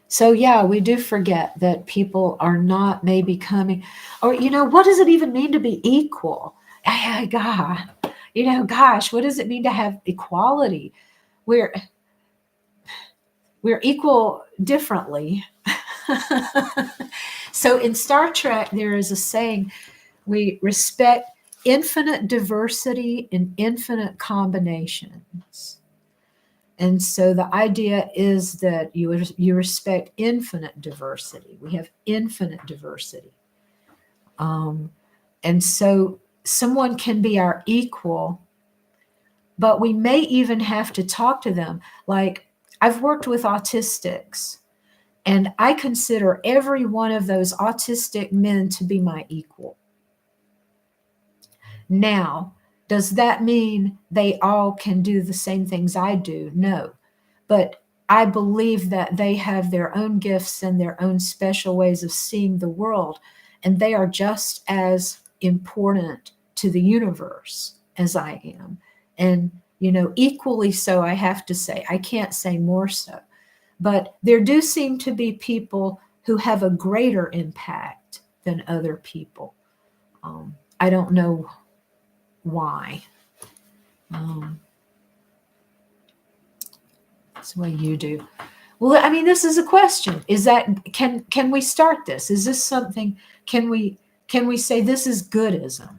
So yeah, we do forget that people are not maybe coming, or what does it even mean to be equal? God, gosh, what does it mean to have equality? We're we're equal differently. So in Star Trek, there is a saying: we respect infinite diversity and infinite combinations. And so the idea is that you respect infinite diversity. We have infinite diversity. And so someone can be our equal, but we may even have to talk to them. Like, I've worked with autistics, and I consider every one of those autistic men to be my equal. Now, does that mean they all can do the same things I do? No. But I believe that they have their own gifts and their own special ways of seeing the world, and they are just as important to the universe as I am. And, equally so, I have to say. I can't say more so. But there do seem to be people who have a greater impact than other people. I don't know why. That's the way you do. Well, I mean, this is a question. Is that can we start this? Is this something? Can we say this is goodism?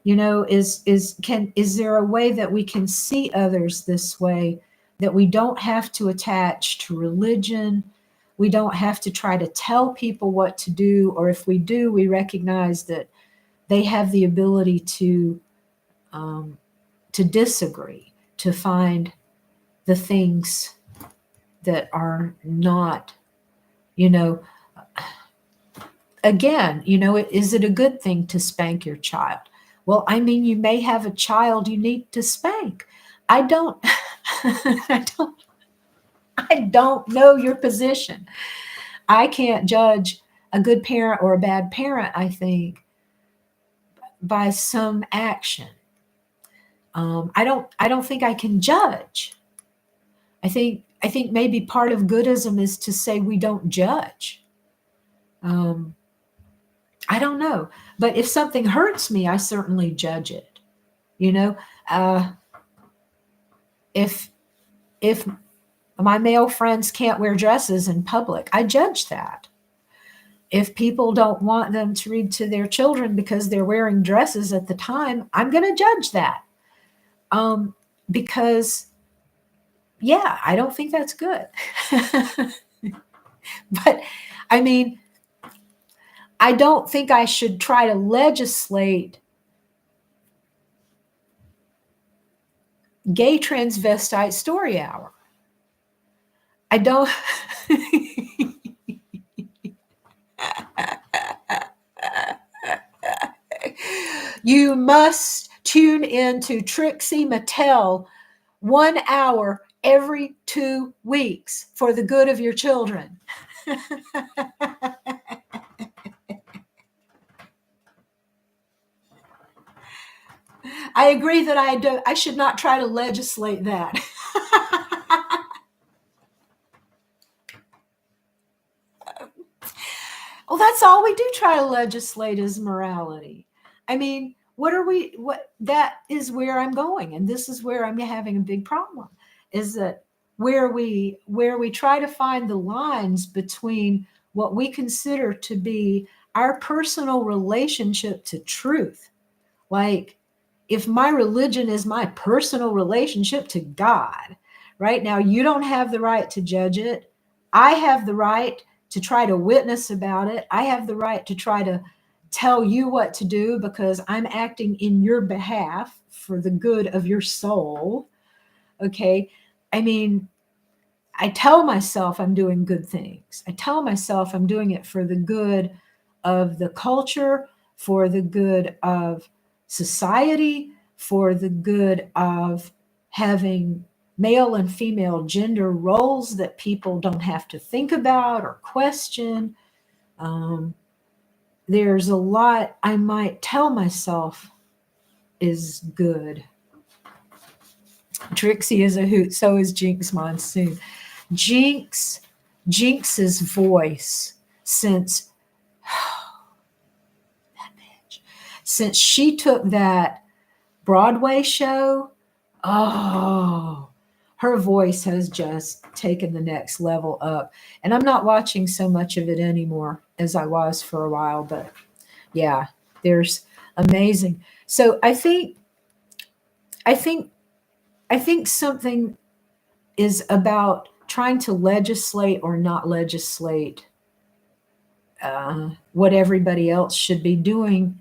Is there a way that we can see others this way, that we don't have to attach to religion? We don't have to try to tell people what to do, or if we do, we recognize that they have the ability to disagree, to find the things that are not, again, is it a good thing to spank your child? Well, I mean, you may have a child you need to spank. I don't, I don't know your position. I can't judge a good parent or a bad parent, I think, by some action. I don't think I can judge. I think maybe part of goodism is to say we don't judge. I don't know, but if something hurts me, I certainly judge it. If my male friends can't wear dresses in public, I judge that. If people don't want them to read to their children because they're wearing dresses at the time, I'm going to judge that. Because, yeah, I don't think that's good. But, I mean, I don't think I should try to legislate gay transvestite story hour. I don't. You must tune in to Trixie Mattel 1 hour every 2 weeks for the good of your children. I agree that I should not try to legislate that. Well, that's all we do try to legislate is morality. I mean, that is where I'm going, and this is where I'm having a big problem, is that where we try to find the lines between what we consider to be our personal relationship to truth. Like, if my religion is my personal relationship to God, right now, you don't have the right to judge it. I have the right to try to witness about it. I have the right to try to tell you what to do because I'm acting in your behalf for the good of your soul. Okay. I mean, I tell myself I'm doing good things. I tell myself I'm doing it for the good of the culture, for the good of society, for the good of having male and female gender roles that people don't have to think about or question. There's a lot I might tell myself is good. Trixie is a hoot, so is Jinx Monsoon. Jinx's voice since since she took that Broadway show, oh, her voice has just taken the next level up. And I'm not watching so much of it anymore as I was for a while, but yeah, there's amazing. So I think something is about trying to legislate or not legislate what everybody else should be doing.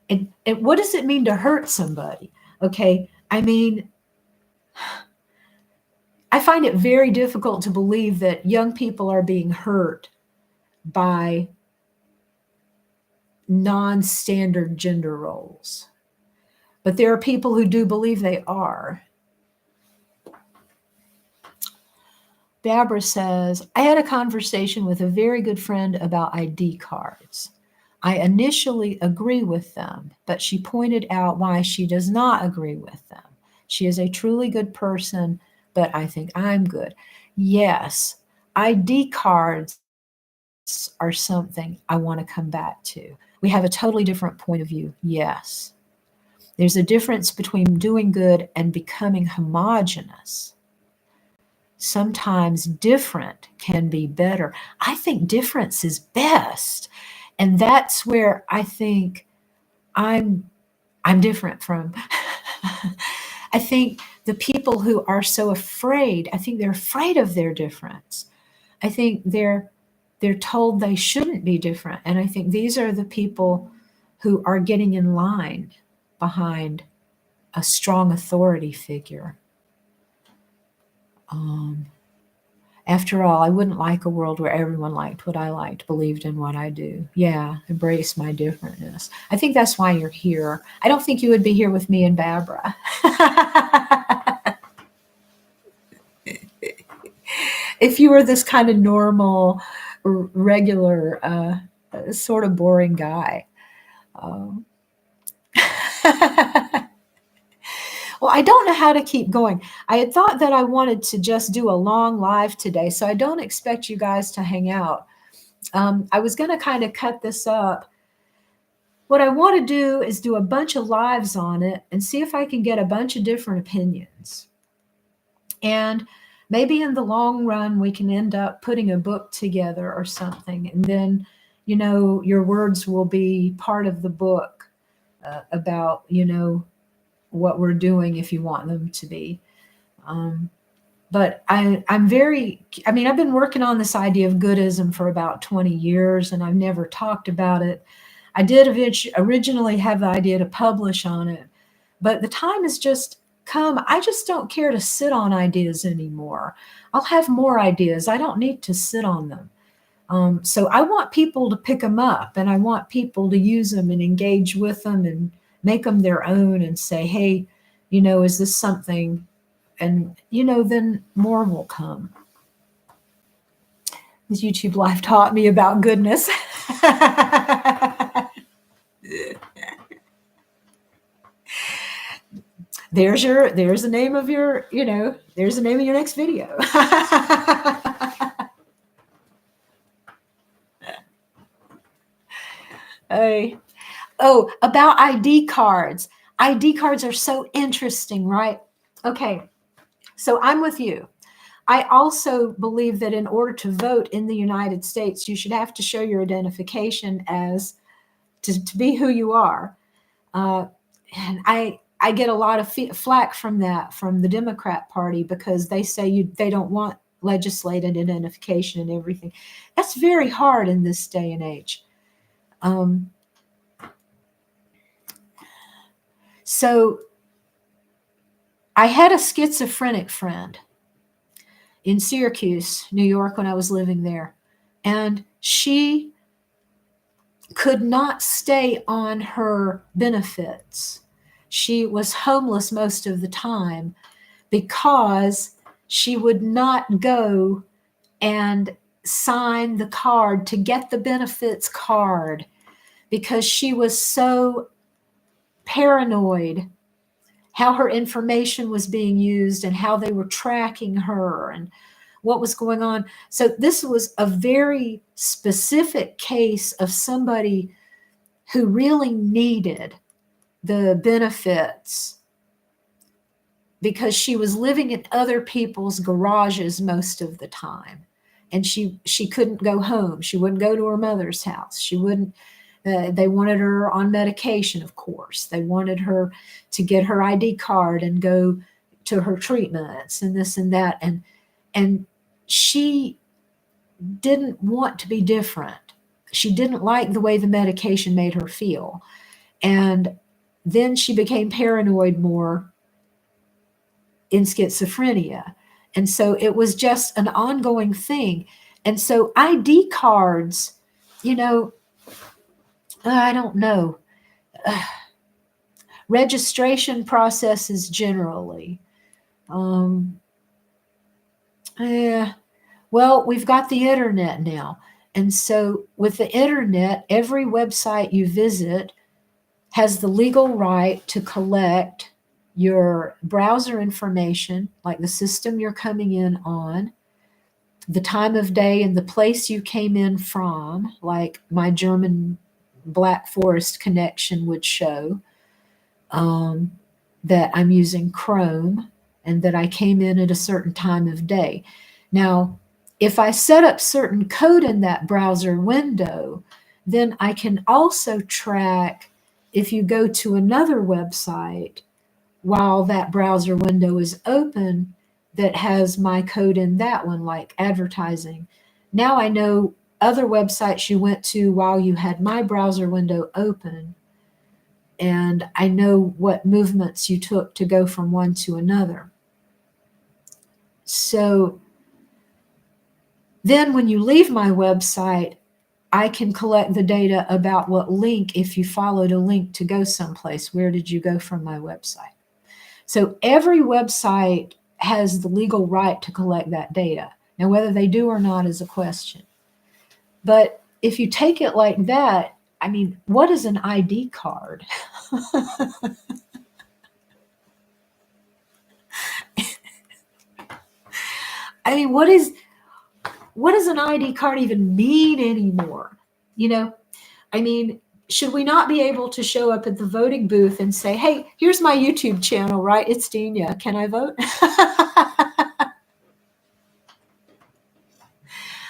And what does it mean to hurt somebody? Okay, I mean, I find it very difficult to believe that young people are being hurt by non-standard gender roles. But there are people who do believe they are. Barbara says, I had a conversation with a very good friend about ID cards. I initially agree with them, but she pointed out why she does not agree with them. She is a truly good person, but I think I'm good. Yes, ID cards are something I want to come back to. We have a totally different point of view. Yes. There's a difference between doing good and becoming homogenous. Sometimes different can be better. I think difference is best. And that's where I think I'm different from. I think the people who are so afraid, I think they're afraid of their difference. I think they're told they shouldn't be different. And I think these are the people who are getting in line behind a strong authority figure. After all, I wouldn't like a world where everyone liked what I liked, believed in what I do. Yeah, embrace my differentness. I think that's why you're here. I don't think you would be here with me and Barbara. If you were this kind of normal, regular, sort of boring guy. Well, I don't know how to keep going. I had thought that I wanted to just do a long live today, so I don't expect you guys to hang out. I was going to kind of cut this up. What I want to do is do a bunch of lives on it and see if I can get a bunch of different opinions. And maybe in the long run, we can end up putting a book together or something. And then, your words will be part of the book about, what we're doing if you want them to be. But I've been working on this idea of Goodism for about 20 years, and I've never talked about it. I did originally have the idea to publish on it, but the time has just come. I just don't care to sit on ideas anymore. I'll have more ideas. I don't need to sit on them. So I want people to pick them up, and I want people to use them and engage with them and make them their own and say, hey, is this something? And, then more will come. This YouTube live taught me about goodness. There's the name of your, there's the name of your next video. About ID cards. ID cards are so interesting, right? Okay, so I'm with you. I also believe that in order to vote in the United States, you should have to show your identification as to be who you are. And I get a lot of flack from that from the Democrat Party because they say they don't want legislated identification and everything. That's very hard in this day and age. So I had a schizophrenic friend in Syracuse, New York, when I was living there. And she could not stay on her benefits. She was homeless most of the time because she would not go and sign the card to get the benefits card because she was so paranoid how her information was being used and how they were tracking her and what was going on. So this was a very specific case of somebody who really needed the benefits because she was living in other people's garages most of the time. And she couldn't go home. She wouldn't go to her mother's house. She wouldn't, they wanted her on medication, of course. They wanted her to get her ID card and go to her treatments and this and that. And she didn't want to be different. She didn't like the way the medication made her feel. And then she became paranoid more in schizophrenia. And so it was just an ongoing thing. And so ID cards, you know, I don't know. Registration processes generally. Well, we've got the internet now. And so with the internet, every website you visit has the legal right to collect your browser information, like the system you're coming in on, the time of day and the place you came in from, like my German Black Forest connection would show, that I'm using Chrome and that I came in at a certain time of day. Now, if I set up certain code in that browser window, then I can also track if you go to another website while that browser window is open that has my code in that one, like advertising. Now I know other websites you went to while you had my browser window open, and I know what movements you took to go from one to another. So then when you leave my website, I can collect the data about what link, if you followed a link to go someplace, where did you go from my website? So every website has the legal right to collect that data. Now, whether they do or not is a question. But if you take it like that, I mean, what is an ID card? I mean, what does an ID card even mean anymore? You know, I mean, should we not be able to show up at the voting booth and say, hey, here's my YouTube channel, right? It's Dina. Can I vote?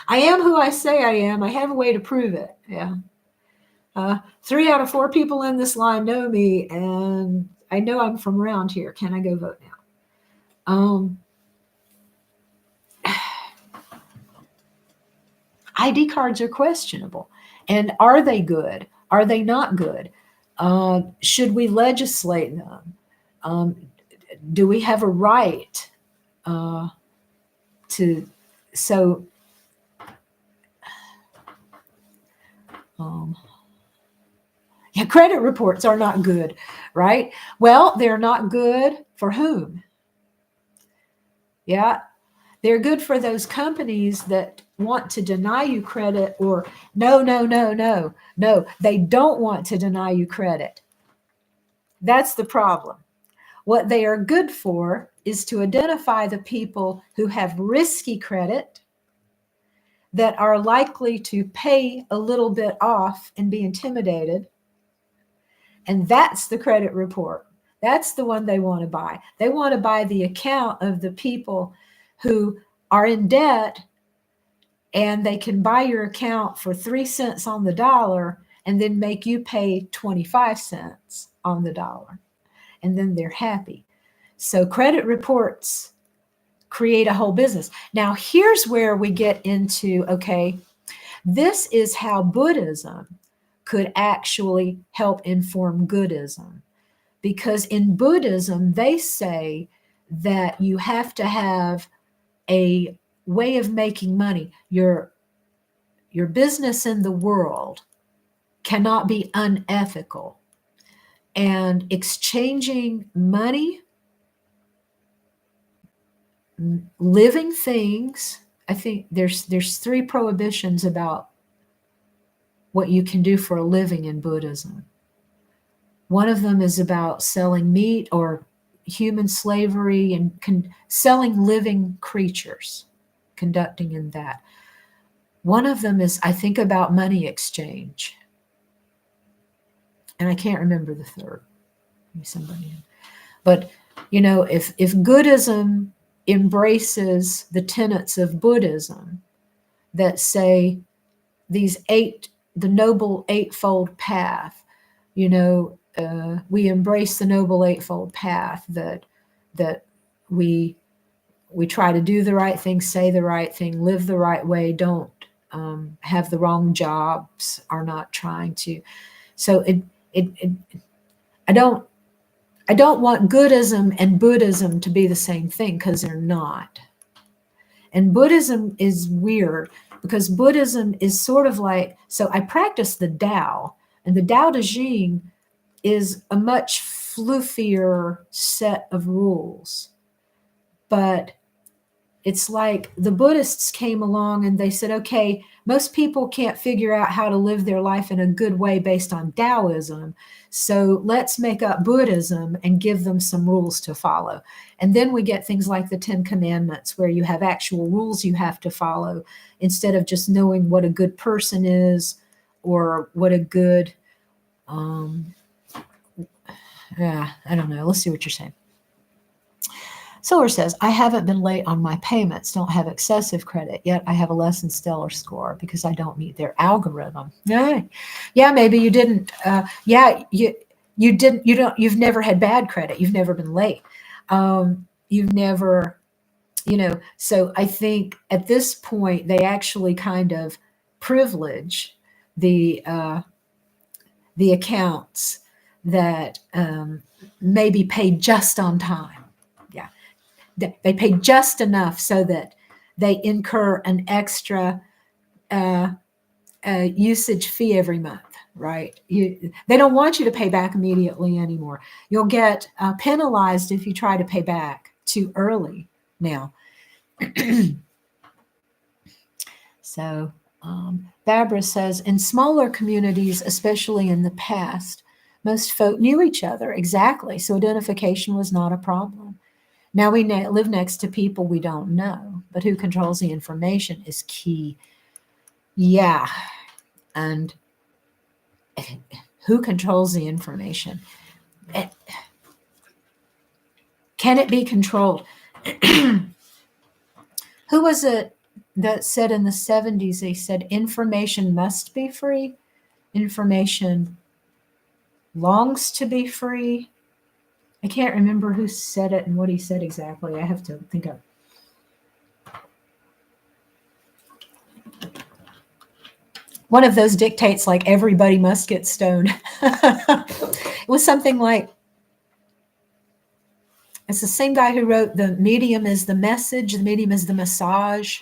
I am who I say I am. I have a way to prove it. Yeah. 3 out of 4 people in this line know me, and I know I'm from around here. Can I go vote now? ID cards are questionable. And are they good? Are they not good? Should we legislate them? Do we have a right to? So, yeah, credit reports are not good, right? Well, they're not good for whom? Yeah, they're good for those companies that want to deny you credit, or no, they don't want to deny you credit. That's the problem. What they are good for is to identify the people who have risky credit that are likely to pay a little bit off and be intimidated. And that's the credit report. That's the one they want to buy. They want to buy the account of the people who are in debt, and they can buy your account for 3 cents on the dollar and then make you pay 25 cents on the dollar. And then they're happy. So credit reports create a whole business. Now, here's where we get into, okay, this is how Buddhism could actually help inform Goodism. Because in Buddhism, they say that you have to have a way of making money. Your business in the world cannot be unethical. And exchanging money living things. I think there's three prohibitions about what you can do for a living in Buddhism. One of them is about selling meat or human slavery and selling living creatures, conducting in that. One of them is, I think, about money exchange. And I can't remember the third. Maybe somebody. But, if Goodism embraces the tenets of Buddhism that say the Noble Eightfold Path, we embrace the Noble Eightfold Path, that we try to do the right thing, say the right thing, live the right way, don't have the wrong jobs, are not trying to. So I don't want Goodism and Buddhism to be the same thing, because they're not. And Buddhism is weird because Buddhism is sort of like, so I practice the Tao, and the Tao Te Ching is a much fluffier set of rules. But it's like the Buddhists came along and they said, okay, most people can't figure out how to live their life in a good way based on Taoism. So let's make up Buddhism and give them some rules to follow. And then we get things like the 10 Commandments, where you have actual rules you have to follow instead of just knowing what a good person is or what a good, I don't know. Let's see what you're saying. Solar says, I haven't been late on my payments, don't have excessive credit, yet I have a less than stellar score because I don't meet their algorithm. Yeah, maybe you didn't. You've never had bad credit. You've never been late. You've never, so I think at this point, they actually kind of privilege the accounts that maybe paid just on time. They pay just enough so that they incur an extra usage fee every month, right? They don't want you to pay back immediately anymore. You'll get penalized if you try to pay back too early now. So Barbara says, in smaller communities, especially in the past, most folk knew each other. Exactly. So identification was not a problem. Now we live next to people we don't know, but who controls the information is key. Yeah. And who controls the information? Can it be controlled? Who was it that said in the 70s, they said information must be free? Information longs to be free? I can't remember who said it and what he said exactly. I have to think of. One of those dictates like everybody must get stoned. It was something like, it's the same guy who wrote The Medium is the Message, the Medium is the Massage.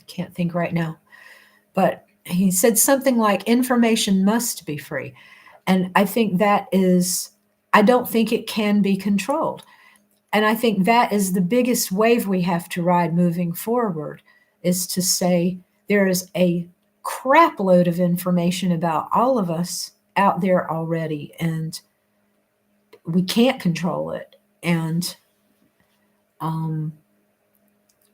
Can't think right now. But he said something like information must be free. And I think I don't think it can be controlled. And I think that is the biggest wave we have to ride moving forward, is to say there is a crap load of information about all of us out there already, and we can't control it. And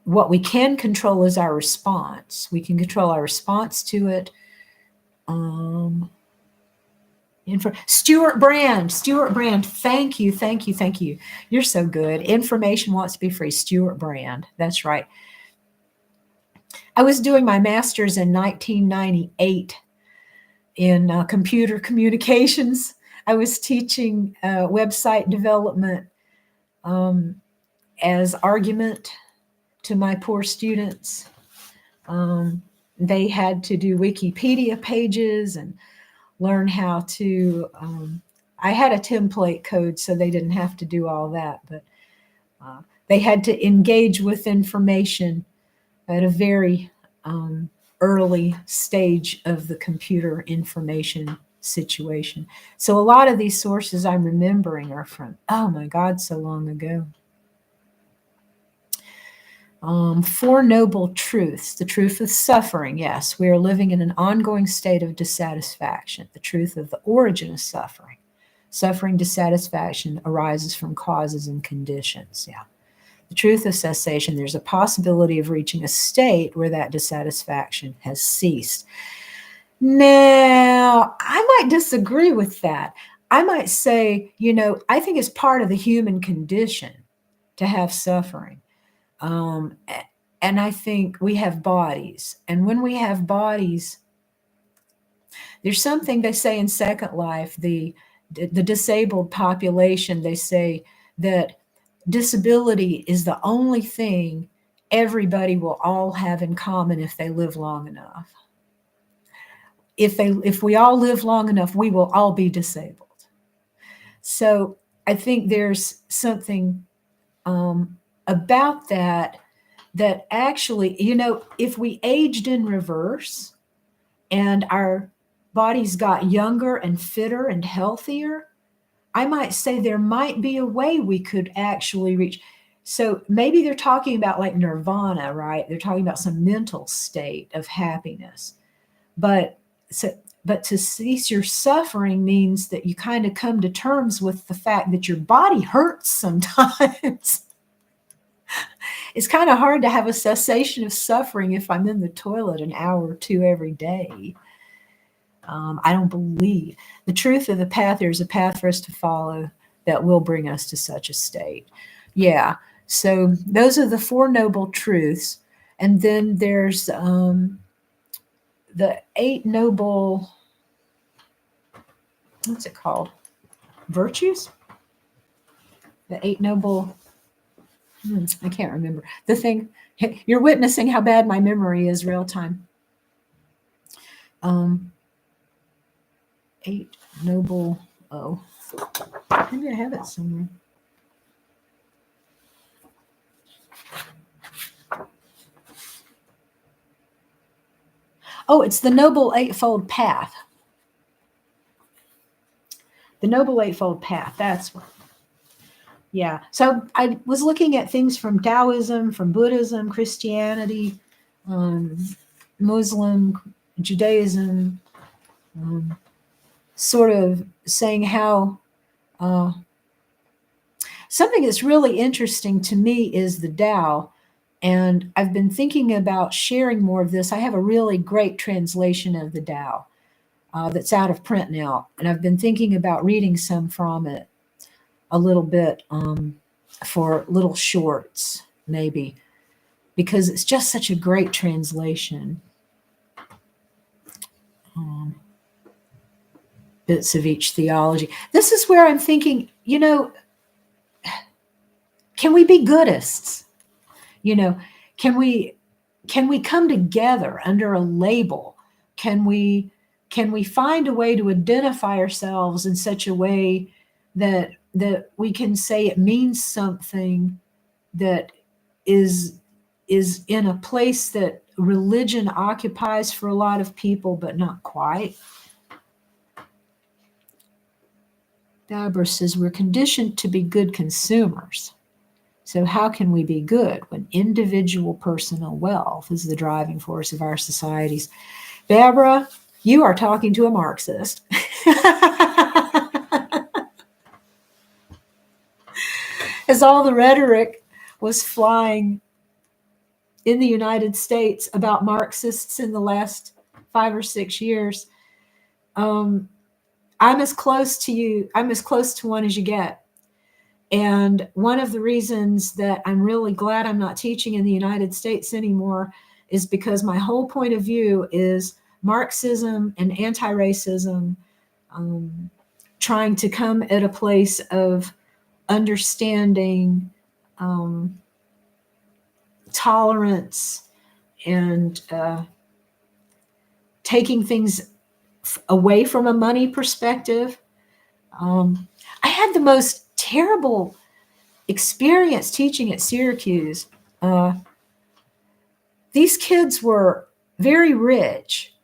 what we can control is our response. We can control our response to it. Stuart Brand, thank you. You're so good. Information wants to be free. Stuart Brand, that's right. I was doing my master's in 1998 in computer communications. I was teaching website development as argument to my poor students. They had to do Wikipedia pages and learn how to, I had a template code, so they didn't have to do all that, but they had to engage with information at a very early stage of the computer information situation. So a lot of these sources I'm remembering are from, oh my God, so long ago. Four noble truths. The truth of suffering. Yes, we are living in an ongoing state of dissatisfaction. The truth of the origin of suffering. Suffering dissatisfaction arises from causes and conditions. Yeah. The truth of cessation. There's a possibility of reaching a state where that dissatisfaction has ceased. Now, I might disagree with that. I might say, I think it's part of the human condition to have suffering. And I think we have bodies. And when we have bodies, there's something they say in Second Life, the disabled population, they say that disability is the only thing everybody will all have in common if they live long enough. If we all live long enough, we will all be disabled. So I think there's something about that actually, if we aged in reverse and our bodies got younger and fitter and healthier, I might say there might be a way we could actually reach. So maybe they're talking about like nirvana, right? They're talking about some mental state of happiness. But to cease your suffering means that you kind of come to terms with the fact that your body hurts sometimes. It's kind of hard to have a cessation of suffering if I'm in the toilet an hour or two every day. I don't believe. The truth of the path, there's a path for us to follow that will bring us to such a state. Yeah, so those are the Four Noble Truths. And then there's the Eight Noble, what's it called? Virtues? The Eight Noble, I can't remember. The thing, you're witnessing how bad my memory is real time. Eight Noble, maybe I have it somewhere. Oh, it's the Noble Eightfold Path. The Noble Eightfold Path, that's what. Yeah, so I was looking at things from Taoism, from Buddhism, Christianity, Muslim, Judaism, sort of saying how something that's really interesting to me is the Tao. And I've been thinking about sharing more of this. I have a really great translation of the Tao that's out of print now. And I've been thinking about reading some from it a little bit for little shorts, maybe, because it's just such a great translation. Bits of each theology. This is where I'm thinking, can we be goodists? Can we come together under a label? Can we find a way to identify ourselves in such a way that we can say it means something that is in a place that religion occupies for a lot of people, but not quite? Dabra says we're conditioned to be good consumers. So how can we be good when individual personal wealth is the driving force of our societies? Barbara, you are talking to a Marxist. As all the rhetoric was flying in the United States about Marxists in the last 5 or 6 years, I'm as close to you. I'm as close to one as you get. And one of the reasons that I'm really glad I'm not teaching in the United States anymore is because my whole point of view is Marxism and anti-racism, trying to come at a place of understanding, tolerance, and taking things away from a money perspective. I had the most terrible experience teaching at Syracuse. These kids were very rich.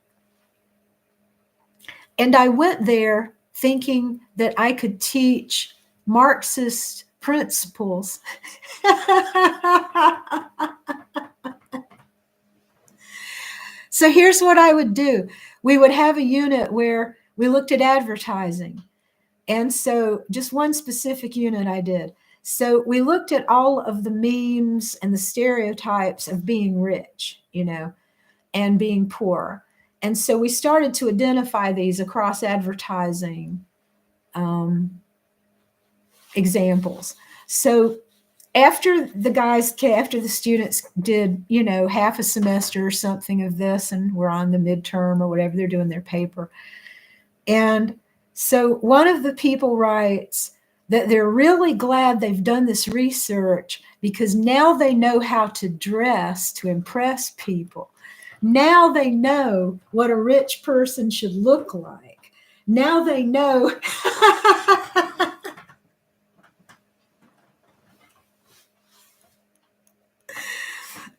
And I went there thinking that I could teach Marxist principles. So here's what I would do. We would have a unit where we looked at advertising. And so just one specific unit I did. So we looked at all of the memes and the stereotypes of being rich, and being poor. And so we started to identify these across advertising examples. So after the students did, half a semester or something of this, and we're on the midterm or whatever, they're doing their paper. And so one of the people writes that they're really glad they've done this research because now they know how to dress to impress people. Now they know what a rich person should look like. Now they know.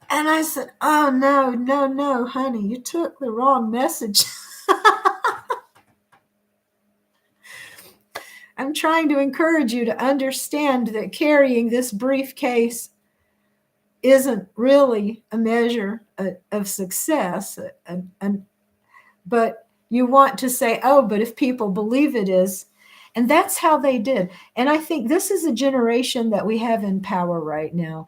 And I said, oh, no, honey, you took the wrong message. I'm trying to encourage you to understand that carrying this briefcase isn't really a measure of success. But you want to say, oh, but if people believe it is. And that's how they did. And I think this is a generation that we have in power right now.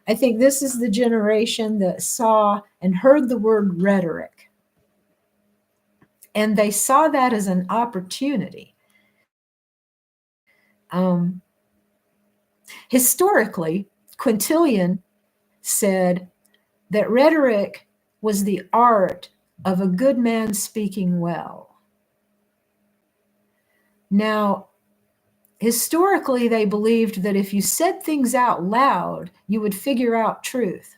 I think this is the generation that saw and heard the word rhetoric. And they saw that as an opportunity. Historically, Quintilian said that rhetoric was the art of a good man speaking well. Now, historically, they believed that if you said things out loud, you would figure out truth.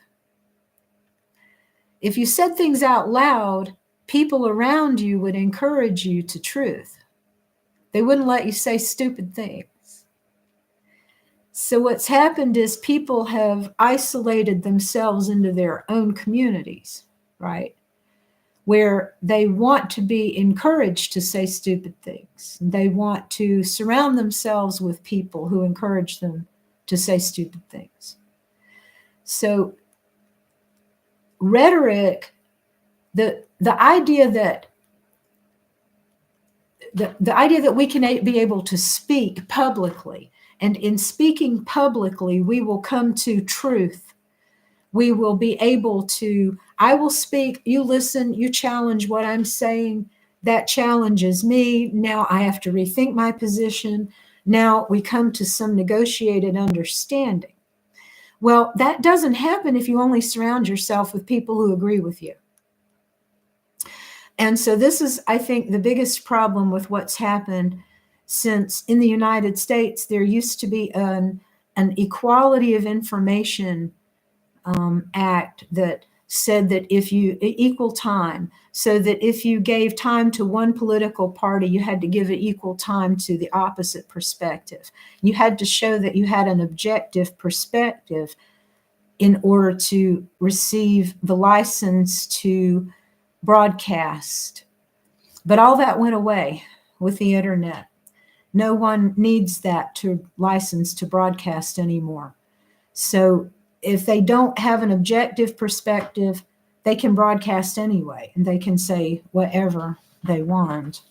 If you said things out loud, people around you would encourage you to truth. They wouldn't let you say stupid things. So what's happened is people have isolated themselves into their own communities, right? Where they want to be encouraged to say stupid things. They want to surround themselves with people who encourage them to say stupid things. So rhetoric, the idea that we can be able to speak publicly, and in speaking publicly, we will come to truth. We will be able to, I will speak, you listen, you challenge what I'm saying. That challenges me. Now I have to rethink my position. Now we come to some negotiated understanding. Well, that doesn't happen if you only surround yourself with people who agree with you. And so this is, I think, the biggest problem with what's happened since in the United States, there used to be an Equality of Information Act that said that if you equal time, so that if you gave time to one political party, you had to give it equal time to the opposite perspective. You had to show that you had an objective perspective in order to receive the license to broadcast. But all that went away with the internet. No one needs that to license to broadcast anymore. So if they don't have an objective perspective, they can broadcast anyway, and they can say whatever they want.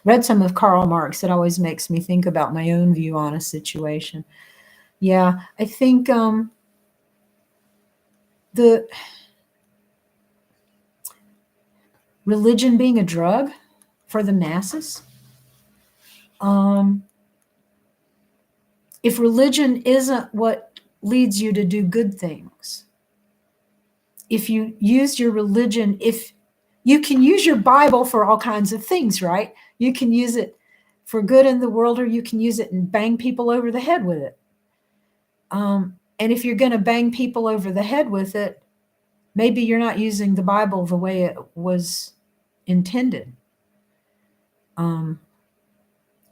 Read some of Karl Marx. It always makes me think about my own view on a situation. Yeah, I think the religion being a drug for the masses. If religion isn't what leads you to do good things, if you use your religion, if you can use your Bible for all kinds of things, right? You can use it for good in the world, or you can use it and bang people over the head with it. And if you're going to bang people over the head with it, maybe you're not using the Bible the way it was intended.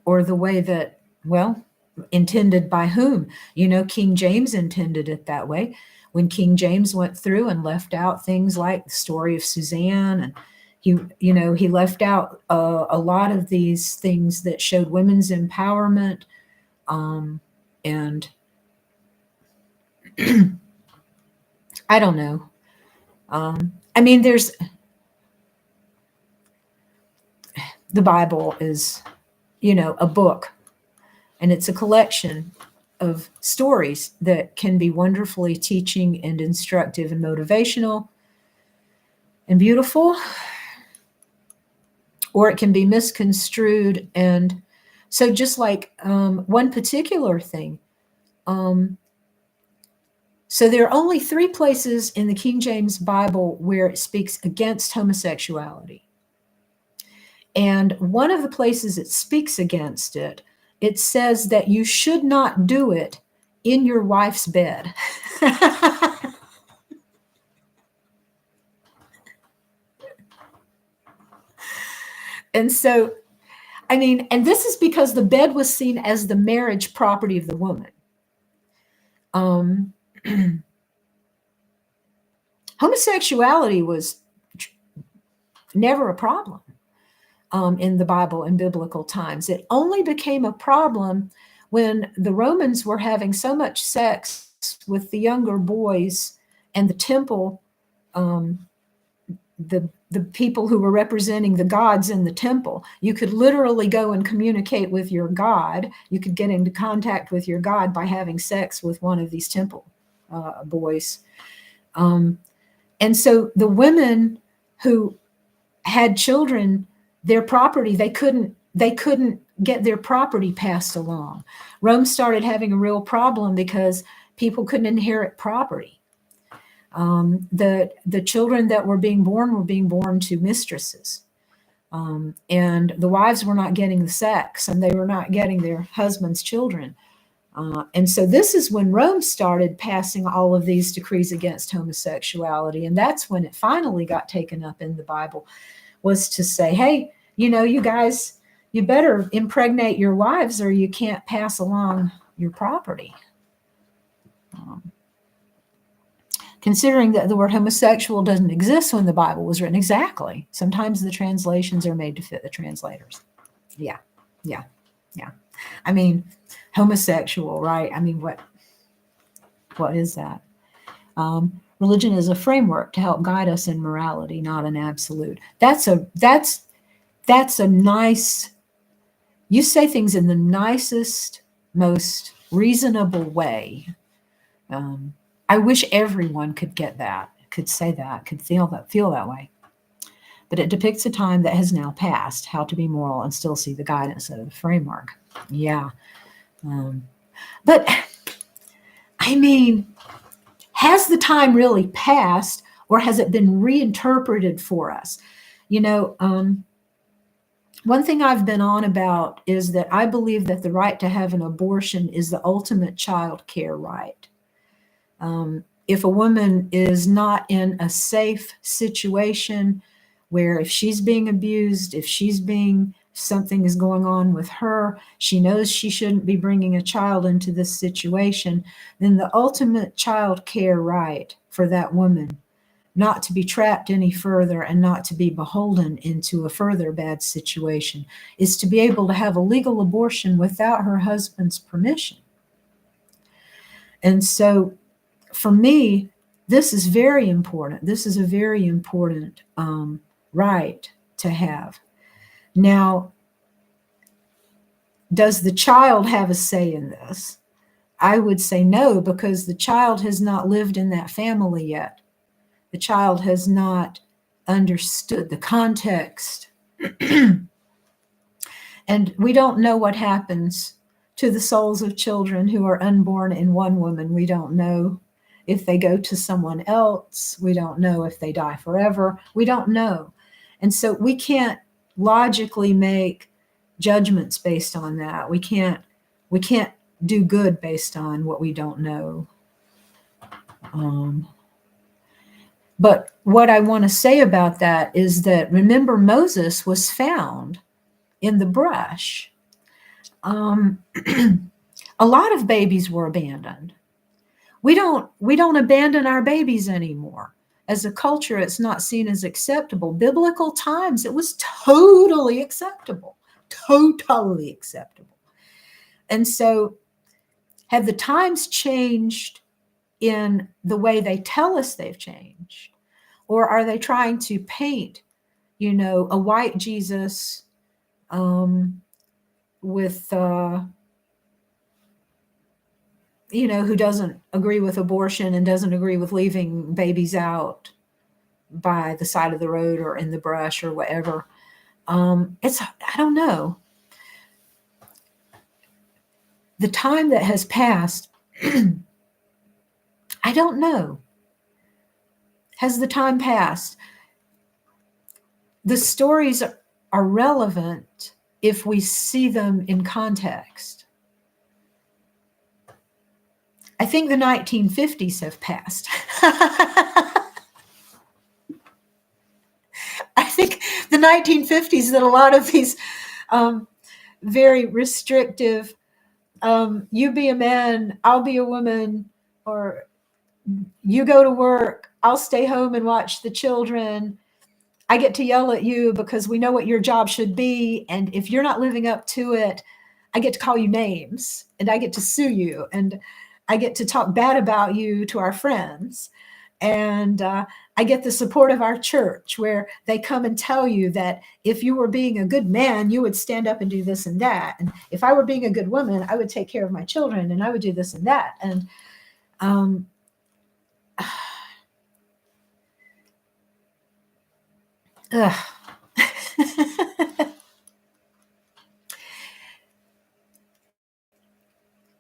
Or the way that, intended by whom? King James intended it that way. When King James went through and left out things like the story of Suzanne, and he left out a lot of these things that showed women's empowerment, and I don't know. I mean, the Bible is, a book, and it's a collection of stories that can be wonderfully teaching and instructive and motivational and beautiful, or it can be misconstrued. And so, just like one particular thing, so there are only 3 places in the King James Bible where it speaks against homosexuality. And one of the places it speaks against it, it says that you should not do it in your wife's bed. And so, I mean, and this is because the bed was seen as the marriage property of the woman. Homosexuality was never a problem in the Bible in biblical times. It only became a problem when the Romans were having so much sex with the younger boys, and the temple, the people who were representing the gods in the temple. You could literally go and communicate with your God. You could get into contact with your God by having sex with one of these temple boys. And so the women who had children, their property, they couldn't get their property passed along. Rome started having a real problem because people couldn't inherit property. The children that were being born to mistresses. And the wives were not getting the sex, and they were not getting their husband's children. And so this is when Rome started passing all of these decrees against homosexuality. And that's when it finally got taken up in the Bible, was to say, hey, you guys, you better impregnate your wives or you can't pass along your property. Considering that the word homosexual doesn't exist when the Bible was written. Exactly. Sometimes the translations are made to fit the translators. Yeah. I mean, homosexual, right? I mean, what is that? Religion is a framework to help guide us in morality, not an absolute. That's a nice, you say things in the nicest, most reasonable way. I wish everyone could get that, could say that, could feel that way. But it depicts a time that has now passed, how to be moral and still see the guidance of the framework. Yeah. But, I mean, has the time really passed, or has it been reinterpreted for us? One thing I've been on about is that I believe that the right to have an abortion is the ultimate child care right. If a woman is not in a safe situation where if she's being abused, if something is going on with her, she knows she shouldn't be bringing a child into this situation, then the ultimate child care right for that woman, not to be trapped any further and not to be beholden into a further bad situation, is to be able to have a legal abortion without her husband's permission. And so, for me, this is very important. This is a very important right to have. Now, does the child have a say in this? I would say no, because the child has not lived in that family yet. The child has not understood the context. And we don't know what happens to the souls of children who are unborn in one woman. We don't know if they go to someone else. We don't know if they die forever. We don't know. And so we can't logically make judgments based on that. We can't do good based on what we don't know. But what I want to say about that is that, remember, Moses was found in the brush. A lot of babies were abandoned. We don't abandon our babies anymore. as a culture, it's not seen as acceptable. Biblical times, it was totally acceptable, totally acceptable. And so have the times changed in the way they tell us they've changed? Or are they trying to paint, a white Jesus with, who doesn't agree with abortion and doesn't agree with leaving babies out by the side of the road or in the brush or whatever? I don't know. The time that has passed, I don't know. Has the time passed? The stories are relevant if we see them in context. I think the 1950s have passed. I think the 1950s, that a lot of these very restrictive, you be a man, I'll be a woman, or you go to work, I'll stay home and watch the children. I get to yell at you because we know what your job should be. And if you're not living up to it, I get to call you names and I get to sue you and I get to talk bad about you to our friends. And I get the support of our church where they come and tell you that if you were being a good man, you would stand up and do this and that. And if I were being a good woman, I would take care of my children and I would do this and that. And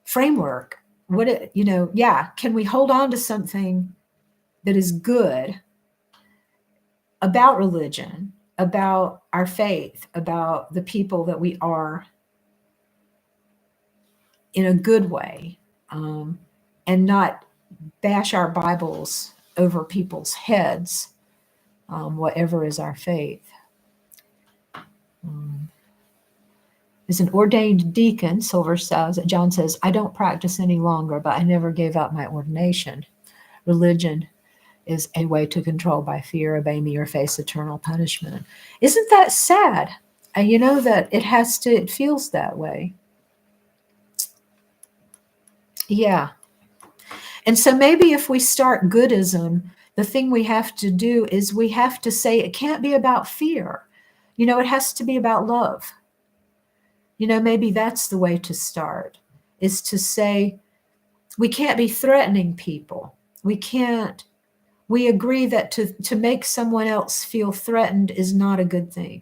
framework. Can we hold on to something that is good about religion, about our faith, about the people that we are, in a good way, and not bash our Bibles over people's heads, whatever is our faith. As an ordained deacon, John says, I don't practice any longer, but I never gave up my ordination. Religion is a way to control by fear, obey me, or face eternal punishment. Isn't that sad? And that it feels that way. Yeah. And so maybe if we start Goodism, the thing we have to do is we have to say it can't be about fear. It has to be about love. Maybe that's the way to start, is to say we can't be threatening people. We agree that to make someone else feel threatened is not a good thing.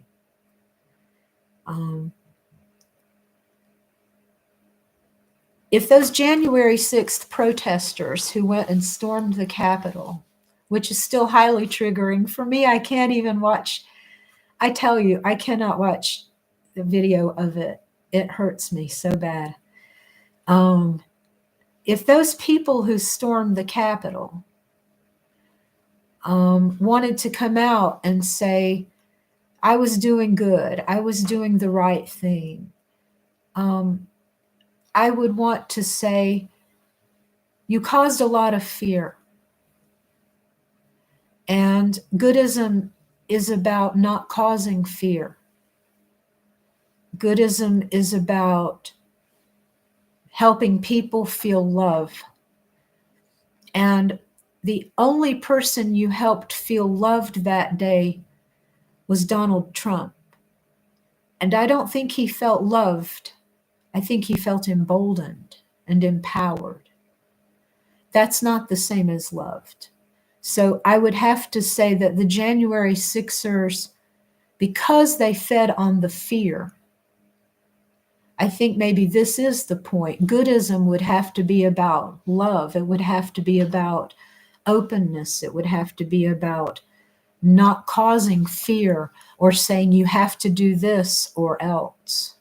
If those January 6th protesters who went and stormed the Capitol, which is still highly triggering for me, I can't even watch. I tell you, I cannot watch the video of it. It hurts me so bad. If those people who stormed the Capitol wanted to come out and say, I was doing good, I was doing the right thing, I would want to say, you caused a lot of fear. And Goodism is about not causing fear. Goodism is about helping people feel love. And the only person you helped feel loved that day was Donald Trump. And I don't think he felt loved. I think he felt emboldened and empowered. That's not the same as loved. So I would have to say that the January 6ers, because they fed on the fear, I think maybe this is the point. Goodism would have to be about love. It would have to be about openness. It would have to be about not causing fear or saying you have to do this or else.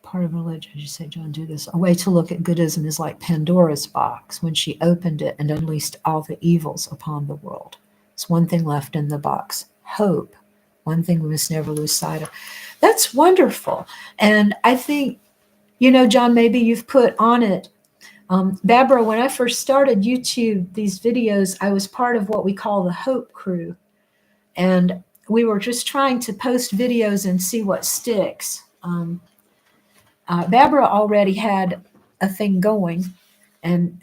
Part of religion, as you say, John, do this. A way to look at Goodism is like Pandora's box when she opened it and unleashed all the evils upon the world. It's one thing left in the box, hope. One thing we must never lose sight of. That's wonderful. And I think, John, maybe you've put on it Barbara, when I first started YouTube, these videos, I was part of what we call the Hope Crew. And we were just trying to post videos and see what sticks. Barbara already had a thing going and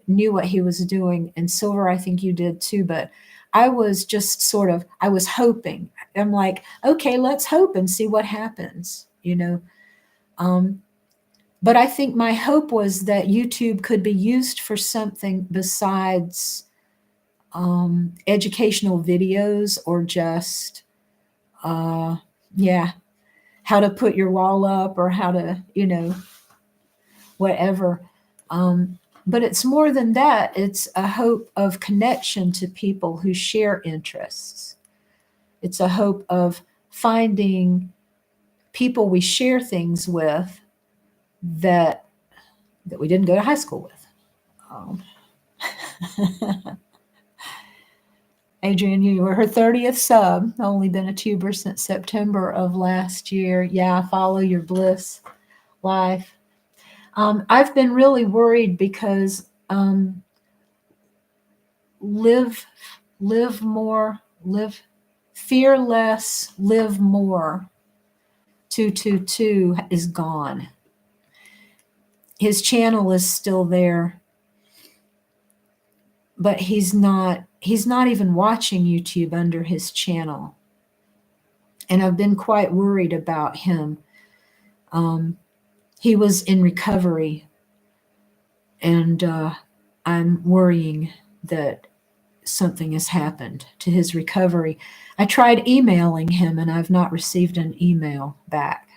knew what he was doing. And Silver, I think you did too, but I was just sort of, I was hoping. I'm like, okay, let's hope and see what happens, you know. But I think my hope was that YouTube could be used for something besides educational videos or just, yeah, how to put your wall up or how to, you know, whatever. But it's more than that. It's a hope of connection to people who share interests. It's a hope of finding people we share things with that we didn't go to high school with. Adrian, you were her 30th sub, only been a tuber since September of last year. Yeah, follow your bliss life. I've been really worried because live more, fear less, live more. 222 is gone. His channel is still there, but he's not even watching YouTube under his channel. And I've been quite worried about him. He was in recovery, and I'm worrying that something has happened to his recovery. I tried emailing him, and I've not received an email back.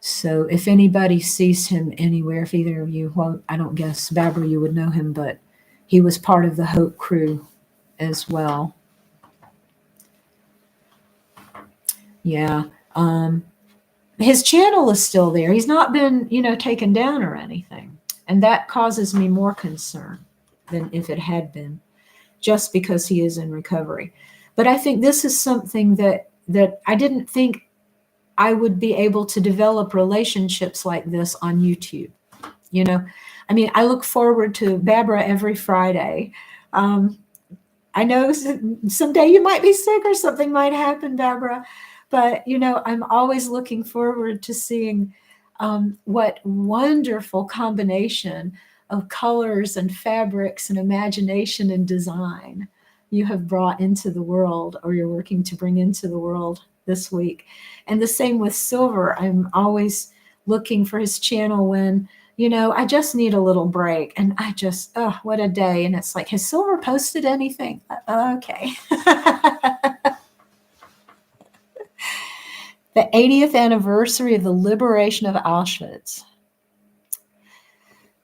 So if anybody sees him anywhere, if either of you, well, I don't guess, Barbara, you would know him, but he was part of the Hope Crew as well. Yeah. His channel is still there. He's not been, you know, taken down or anything. And that causes me more concern than if it had been, just because he is in recovery. But I think this is something that I didn't think I would be able to develop relationships like this on YouTube. You know, I mean, I look forward to Barbara every Friday. I know someday you might be sick or something might happen, Barbara, but, you know, I'm always looking forward to seeing what wonderful combination of colors and fabrics and imagination and design you have brought into the world, or you're working to bring into the world this week. And the same with Silver. I'm always looking for his channel when, you know, I just need a little break, and I just, oh, what a day. And it's like, has Silver posted anything? Okay. The 80th anniversary of the liberation of Auschwitz.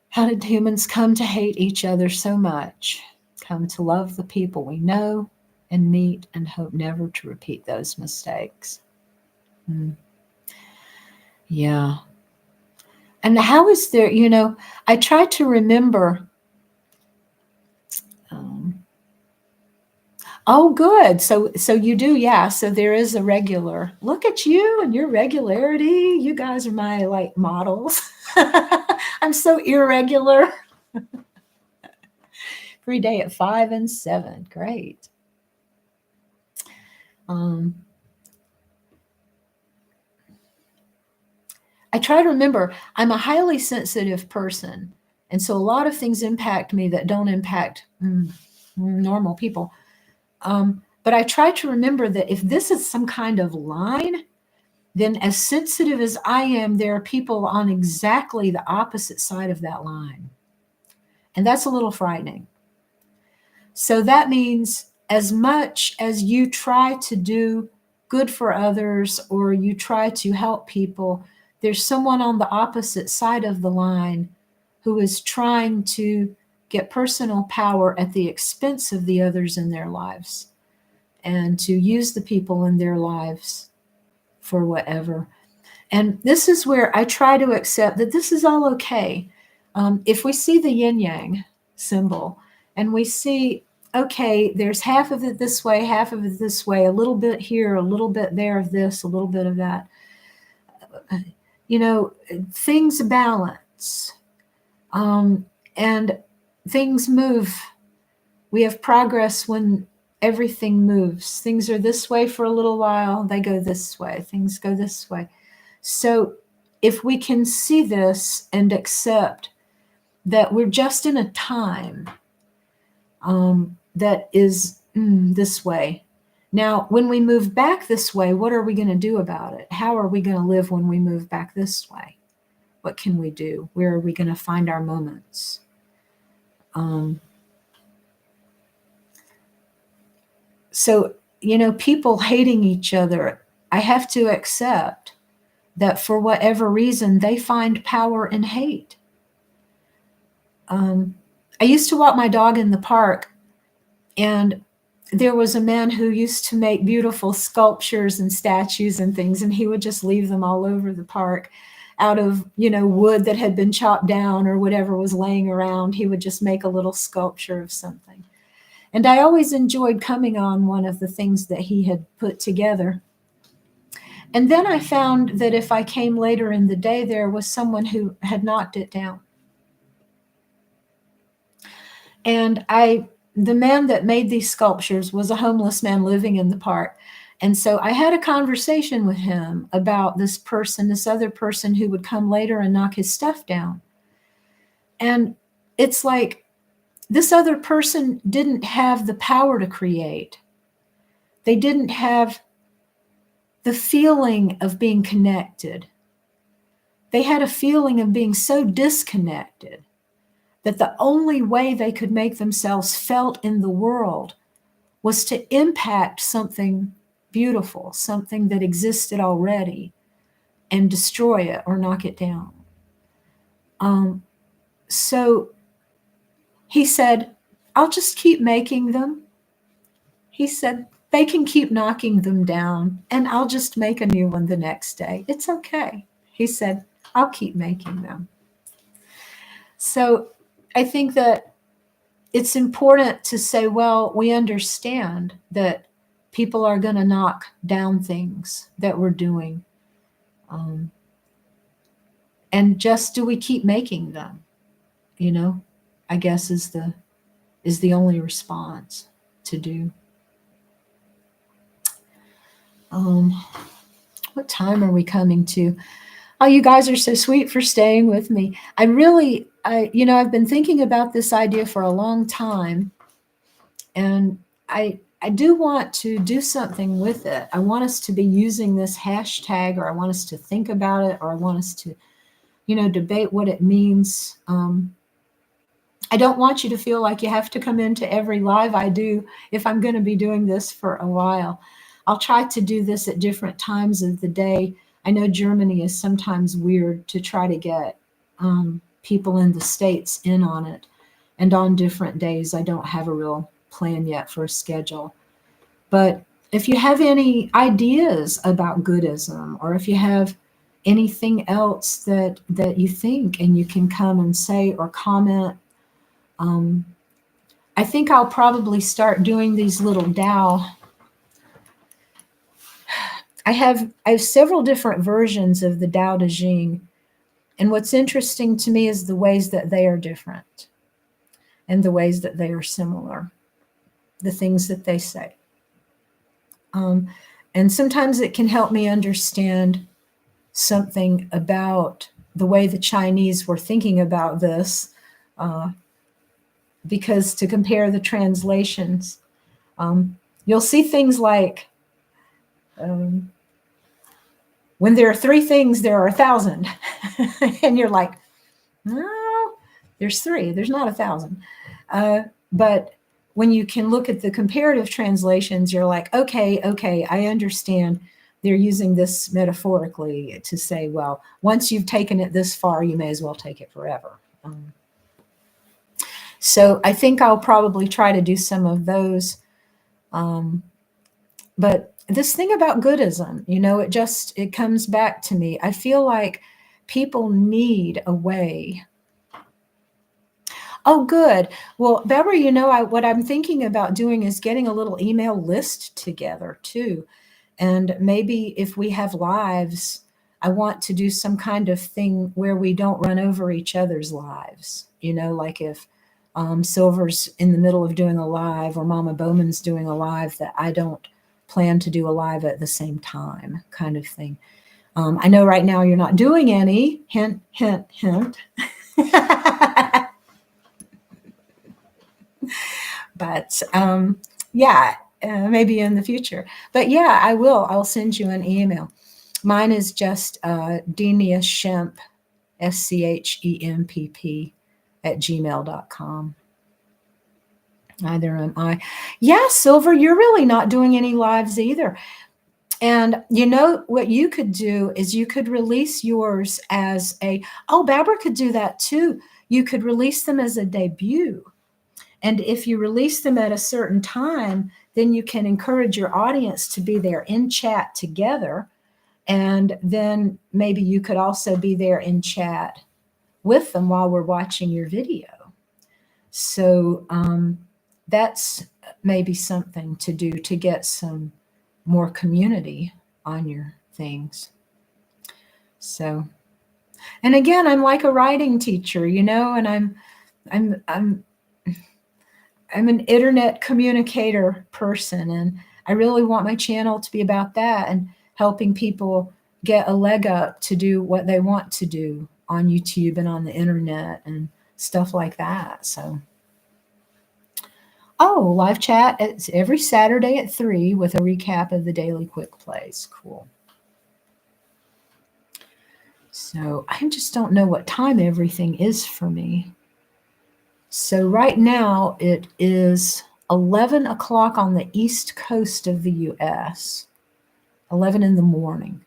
How did humans come to hate each other so much? Come to love the people we know and meet and hope never to repeat those mistakes. Yeah. And how is there, you know, I try to remember. Oh, good. So you do, yeah. So there is a regular. Look at you and your regularity. You guys are my like models. I'm so irregular. Every day at 5 and 7. Great. I try to remember I'm a highly sensitive person. And so a lot of things impact me that don't impact normal people. But I try to remember that if this is some kind of line, then as sensitive as I am, there are people on exactly the opposite side of that line. And that's a little frightening. So that means as much as you try to do good for others or you try to help people, there's someone on the opposite side of the line who is trying to get personal power at the expense of the others in their lives and to use the people in their lives for whatever. And this is where I try to accept that this is all okay. If we see the yin yang symbol and we see, okay, there's half of it this way, half of it this way, a little bit here, a little bit there of this, a little bit of that. You know, things balance. And things move. We have progress when everything moves. Things are this way for a little while, they go this way, things go this way. So if we can see this and accept that we're just in a time that is this way. Now, when we move back this way, what are we going to do about it? How are we going to live when we move back this way? What can we do? Where are we going to find our moments? So, people hating each other, I have to accept that for whatever reason, they find power in hate. I used to walk my dog in the park, and there was a man who used to make beautiful sculptures and statues and things, and he would just leave them all over the park out of, wood that had been chopped down or whatever was laying around. He would just make a little sculpture of something. And I always enjoyed coming on one of the things that he had put together. And then I found that if I came later in the day, there was someone who had knocked it down. And the man that made these sculptures was a homeless man living in the park. And so I had a conversation with him about this other person who would come later and knock his stuff down. And it's like this other person didn't have the power to create. They didn't have the feeling of being connected. They had a feeling of being so disconnected that the only way they could make themselves felt in the world was to impact something beautiful, something that existed already, and destroy it or knock it down. So he said, I'll just keep making them. He said, they can keep knocking them down, and I'll just make a new one the next day. It's okay. He said, I'll keep making them. So I think that it's important to say, well, we understand that people are going to knock down things that we're doing. And just do we keep making them? I guess is the only response to do. What time are we coming to? Oh, you guys are so sweet for staying with me. I've been thinking about this idea for a long time, and I do want to do something with it. I want us to be using this hashtag, or I want us to think about it, or I want us to, debate what it means. I don't want you to feel like you have to come into every live I do if I'm going to be doing this for a while. I'll try to do this at different times of the day. I know Germany is sometimes weird to try to get people in the States in on it. And on different days, I don't have a real plan yet for a schedule. But if you have any ideas about Goodism, or if you have anything else that you think, and you can come and say or comment, I think I'll probably start doing these little Tao. I have several different versions of the Tao Te Ching, and what's interesting to me is the ways that they are different and the ways that they are similar, the things that they say. And sometimes it can help me understand something about the way the Chinese were thinking about this, because to compare the translations, you'll see things like, when there are three things, there are 1,000. And you're like, no, there's three, there's not 1,000. But when you can look at the comparative translations, you're like, okay, I understand. They're using this metaphorically to say, well, once you've taken it this far, you may as well take it forever. So I think I'll probably try to do some of those. But this thing about Goodism, it comes back to me. I feel like people need a way. Oh, good. Well, Beverly, what I'm thinking about doing is getting a little email list together too. And maybe if we have lives, I want to do some kind of thing where we don't run over each other's lives. Like if Silver's in the middle of doing a live or Mama Bowman's doing a live, that I don't plan to do a live at the same time, kind of thing. I know right now you're not doing any, hint, hint, hint. But yeah, maybe in the future. But yeah, I will. I'll send you an email. Mine is just Denia Schempp, SCHEMPP @gmail.com. Either am I. Yeah, Silver, you're really not doing any lives either. And what you could do is you could release yours as Barbara could do that too. You could release them as a debut. And if you release them at a certain time, then you can encourage your audience to be there in chat together. And then maybe you could also be there in chat with them while we're watching your video. So that's maybe something to do to get some more community on your things. So, and again, I'm like a writing teacher, and I'm an internet communicator person, and I really want my channel to be about that and helping people get a leg up to do what they want to do on YouTube and on the internet and stuff like that. So, live chat, it's every Saturday at 3 with a recap of the daily quick plays. Cool. So I just don't know what time everything is for me. So right now it is 11 o'clock on the East Coast of the US, 11 in the morning.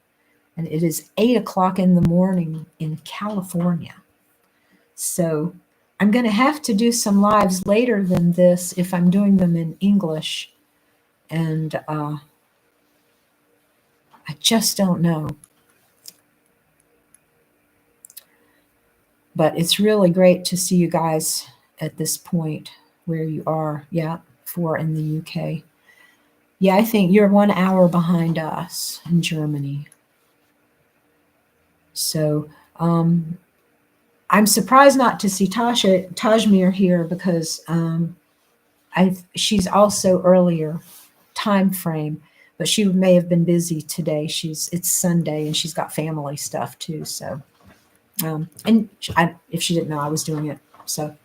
And it is 8 o'clock in the morning in California. So I'm going to have to do some lives later than this if I'm doing them in English. And I just don't know. But it's really great to see you guys at this point where you are. Yeah, 4 in the UK. Yeah, I think you're 1 hour behind us in Germany. So I'm surprised not to see Tajmir here because she's also earlier time frame, but she may have been busy today. It's Sunday and she's got family stuff too. So, and if she didn't know, I was doing it. So,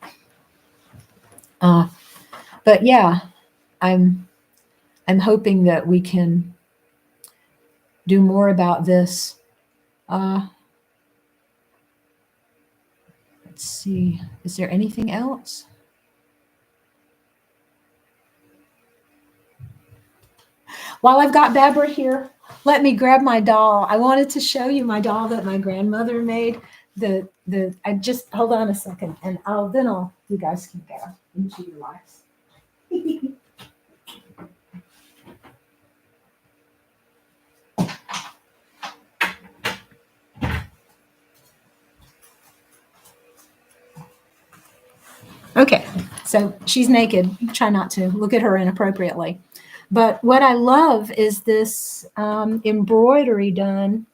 but yeah, I'm hoping that we can do more about this. Let's see, is there anything else? While I've got Barbara here, let me grab my doll. I wanted to show you my doll that my grandmother made. I just hold on a second, and you guys can go into your lives. Okay, so she's naked. Try not to look at her inappropriately. But what I love is this embroidery done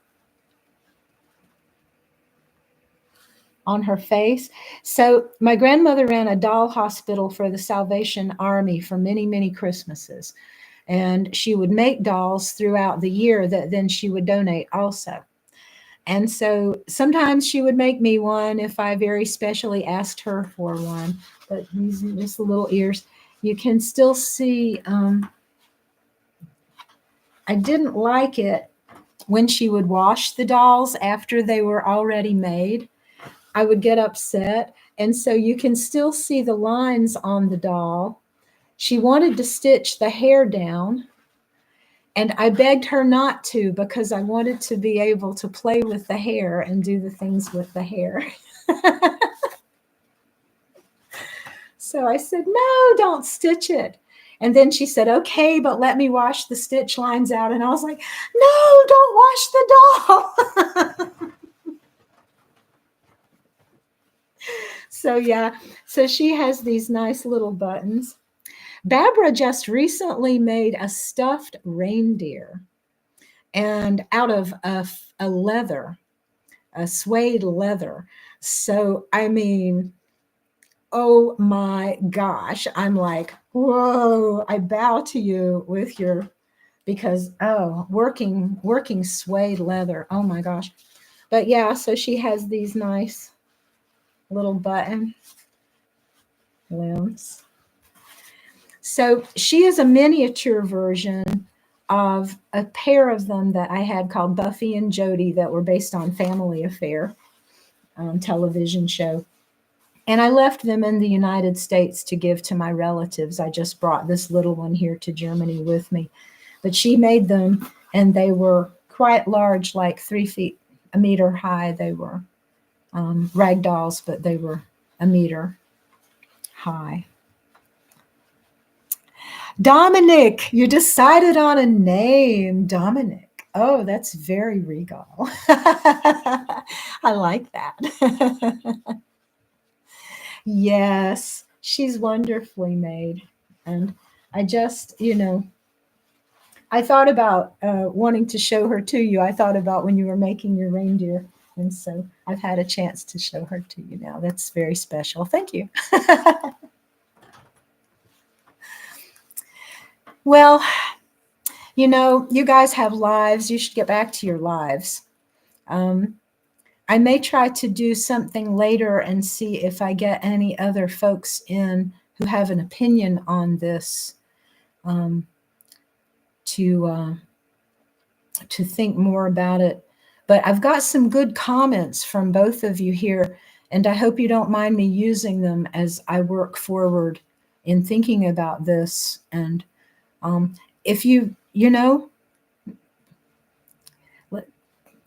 on her face. So my grandmother ran a doll hospital for the Salvation Army for many, many Christmases. And she would make dolls throughout the year that then she would donate also. And so sometimes she would make me one if I very specially asked her for one. But these are just the little ears. You can still see, I didn't like it when she would wash the dolls after they were already made. I would get upset. And so you can still see the lines on the doll. She wanted to stitch the hair down. And I begged her not to because I wanted to be able to play with the hair and do the things with the hair. So I said, no, don't stitch it. And then she said, okay, but let me wash the stitch lines out. And I was like, no, don't wash the doll. So yeah, so she has these nice little buttons. Barbara just recently made a stuffed reindeer. and out of a leather, a suede leather. So, I mean, oh my gosh, I'm like, whoa, I bow to you with your, because, oh, working suede leather. Oh my gosh. But yeah, so she has these nice little button limbs. So she is a miniature version of a pair of them that I had called Buffy and Jody that were based on Family Affair television show. And I left them in the United States to give to my relatives. I just brought this little one here to Germany with me. But she made them, and they were quite large, like 3 feet, a meter high. They were rag dolls, but they were a meter high. Dominic, you decided on a name, Dominic. Oh, that's very regal. I like that. Yes, she's wonderfully made. And I just, I thought about wanting to show her to you. I thought about when you were making your reindeer. And so I've had a chance to show her to you now. That's very special. Thank you. Well, you guys have lives. You should get back to your lives. I may try to do something later and see if I get any other folks in who have an opinion on this to think more about it. But I've got some good comments from both of you here, and I hope you don't mind me using them as I work forward in thinking about this. And if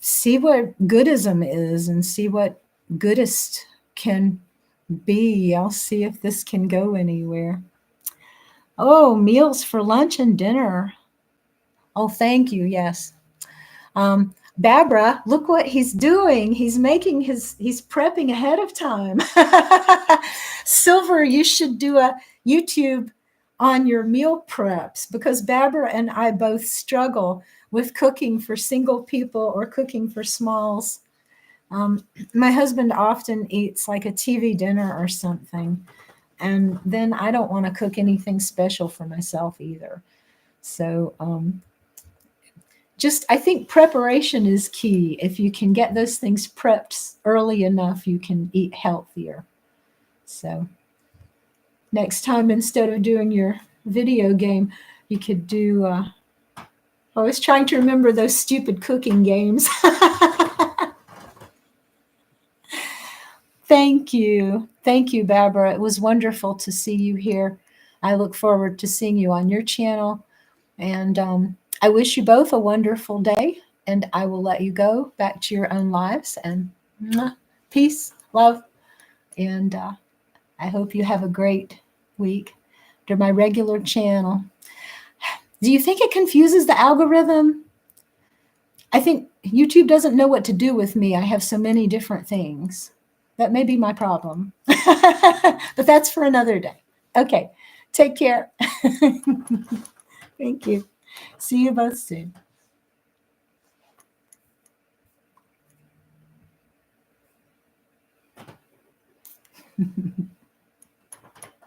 see what Goodism is and see what goodist can be. I'll see if this can go anywhere. Oh, meals for lunch and dinner. Oh, thank you. Yes. Barbara, look what he's doing. He's prepping ahead of time. Silver, you should do a YouTube on your meal preps, because Barbara and I both struggle with cooking for single people or cooking for smalls. My husband often eats like a TV dinner or something, and then I don't want to cook anything special for myself either. So I think preparation is key. If you can get those things prepped early enough, you can eat healthier. So next time, instead of doing your video game, you could do, I was trying to remember those stupid cooking games. Thank you. Thank you, Barbara. It was wonderful to see you here. I look forward to seeing you on your channel. And I wish you both a wonderful day, and I will let you go back to your own lives. And peace, love, and I hope you have a great week to my regular channel. Do you think it confuses the algorithm? I think YouTube doesn't know what to do with me. I have so many different things. That may be my problem. But that's for another day. Okay, take care. Thank you. See you both soon.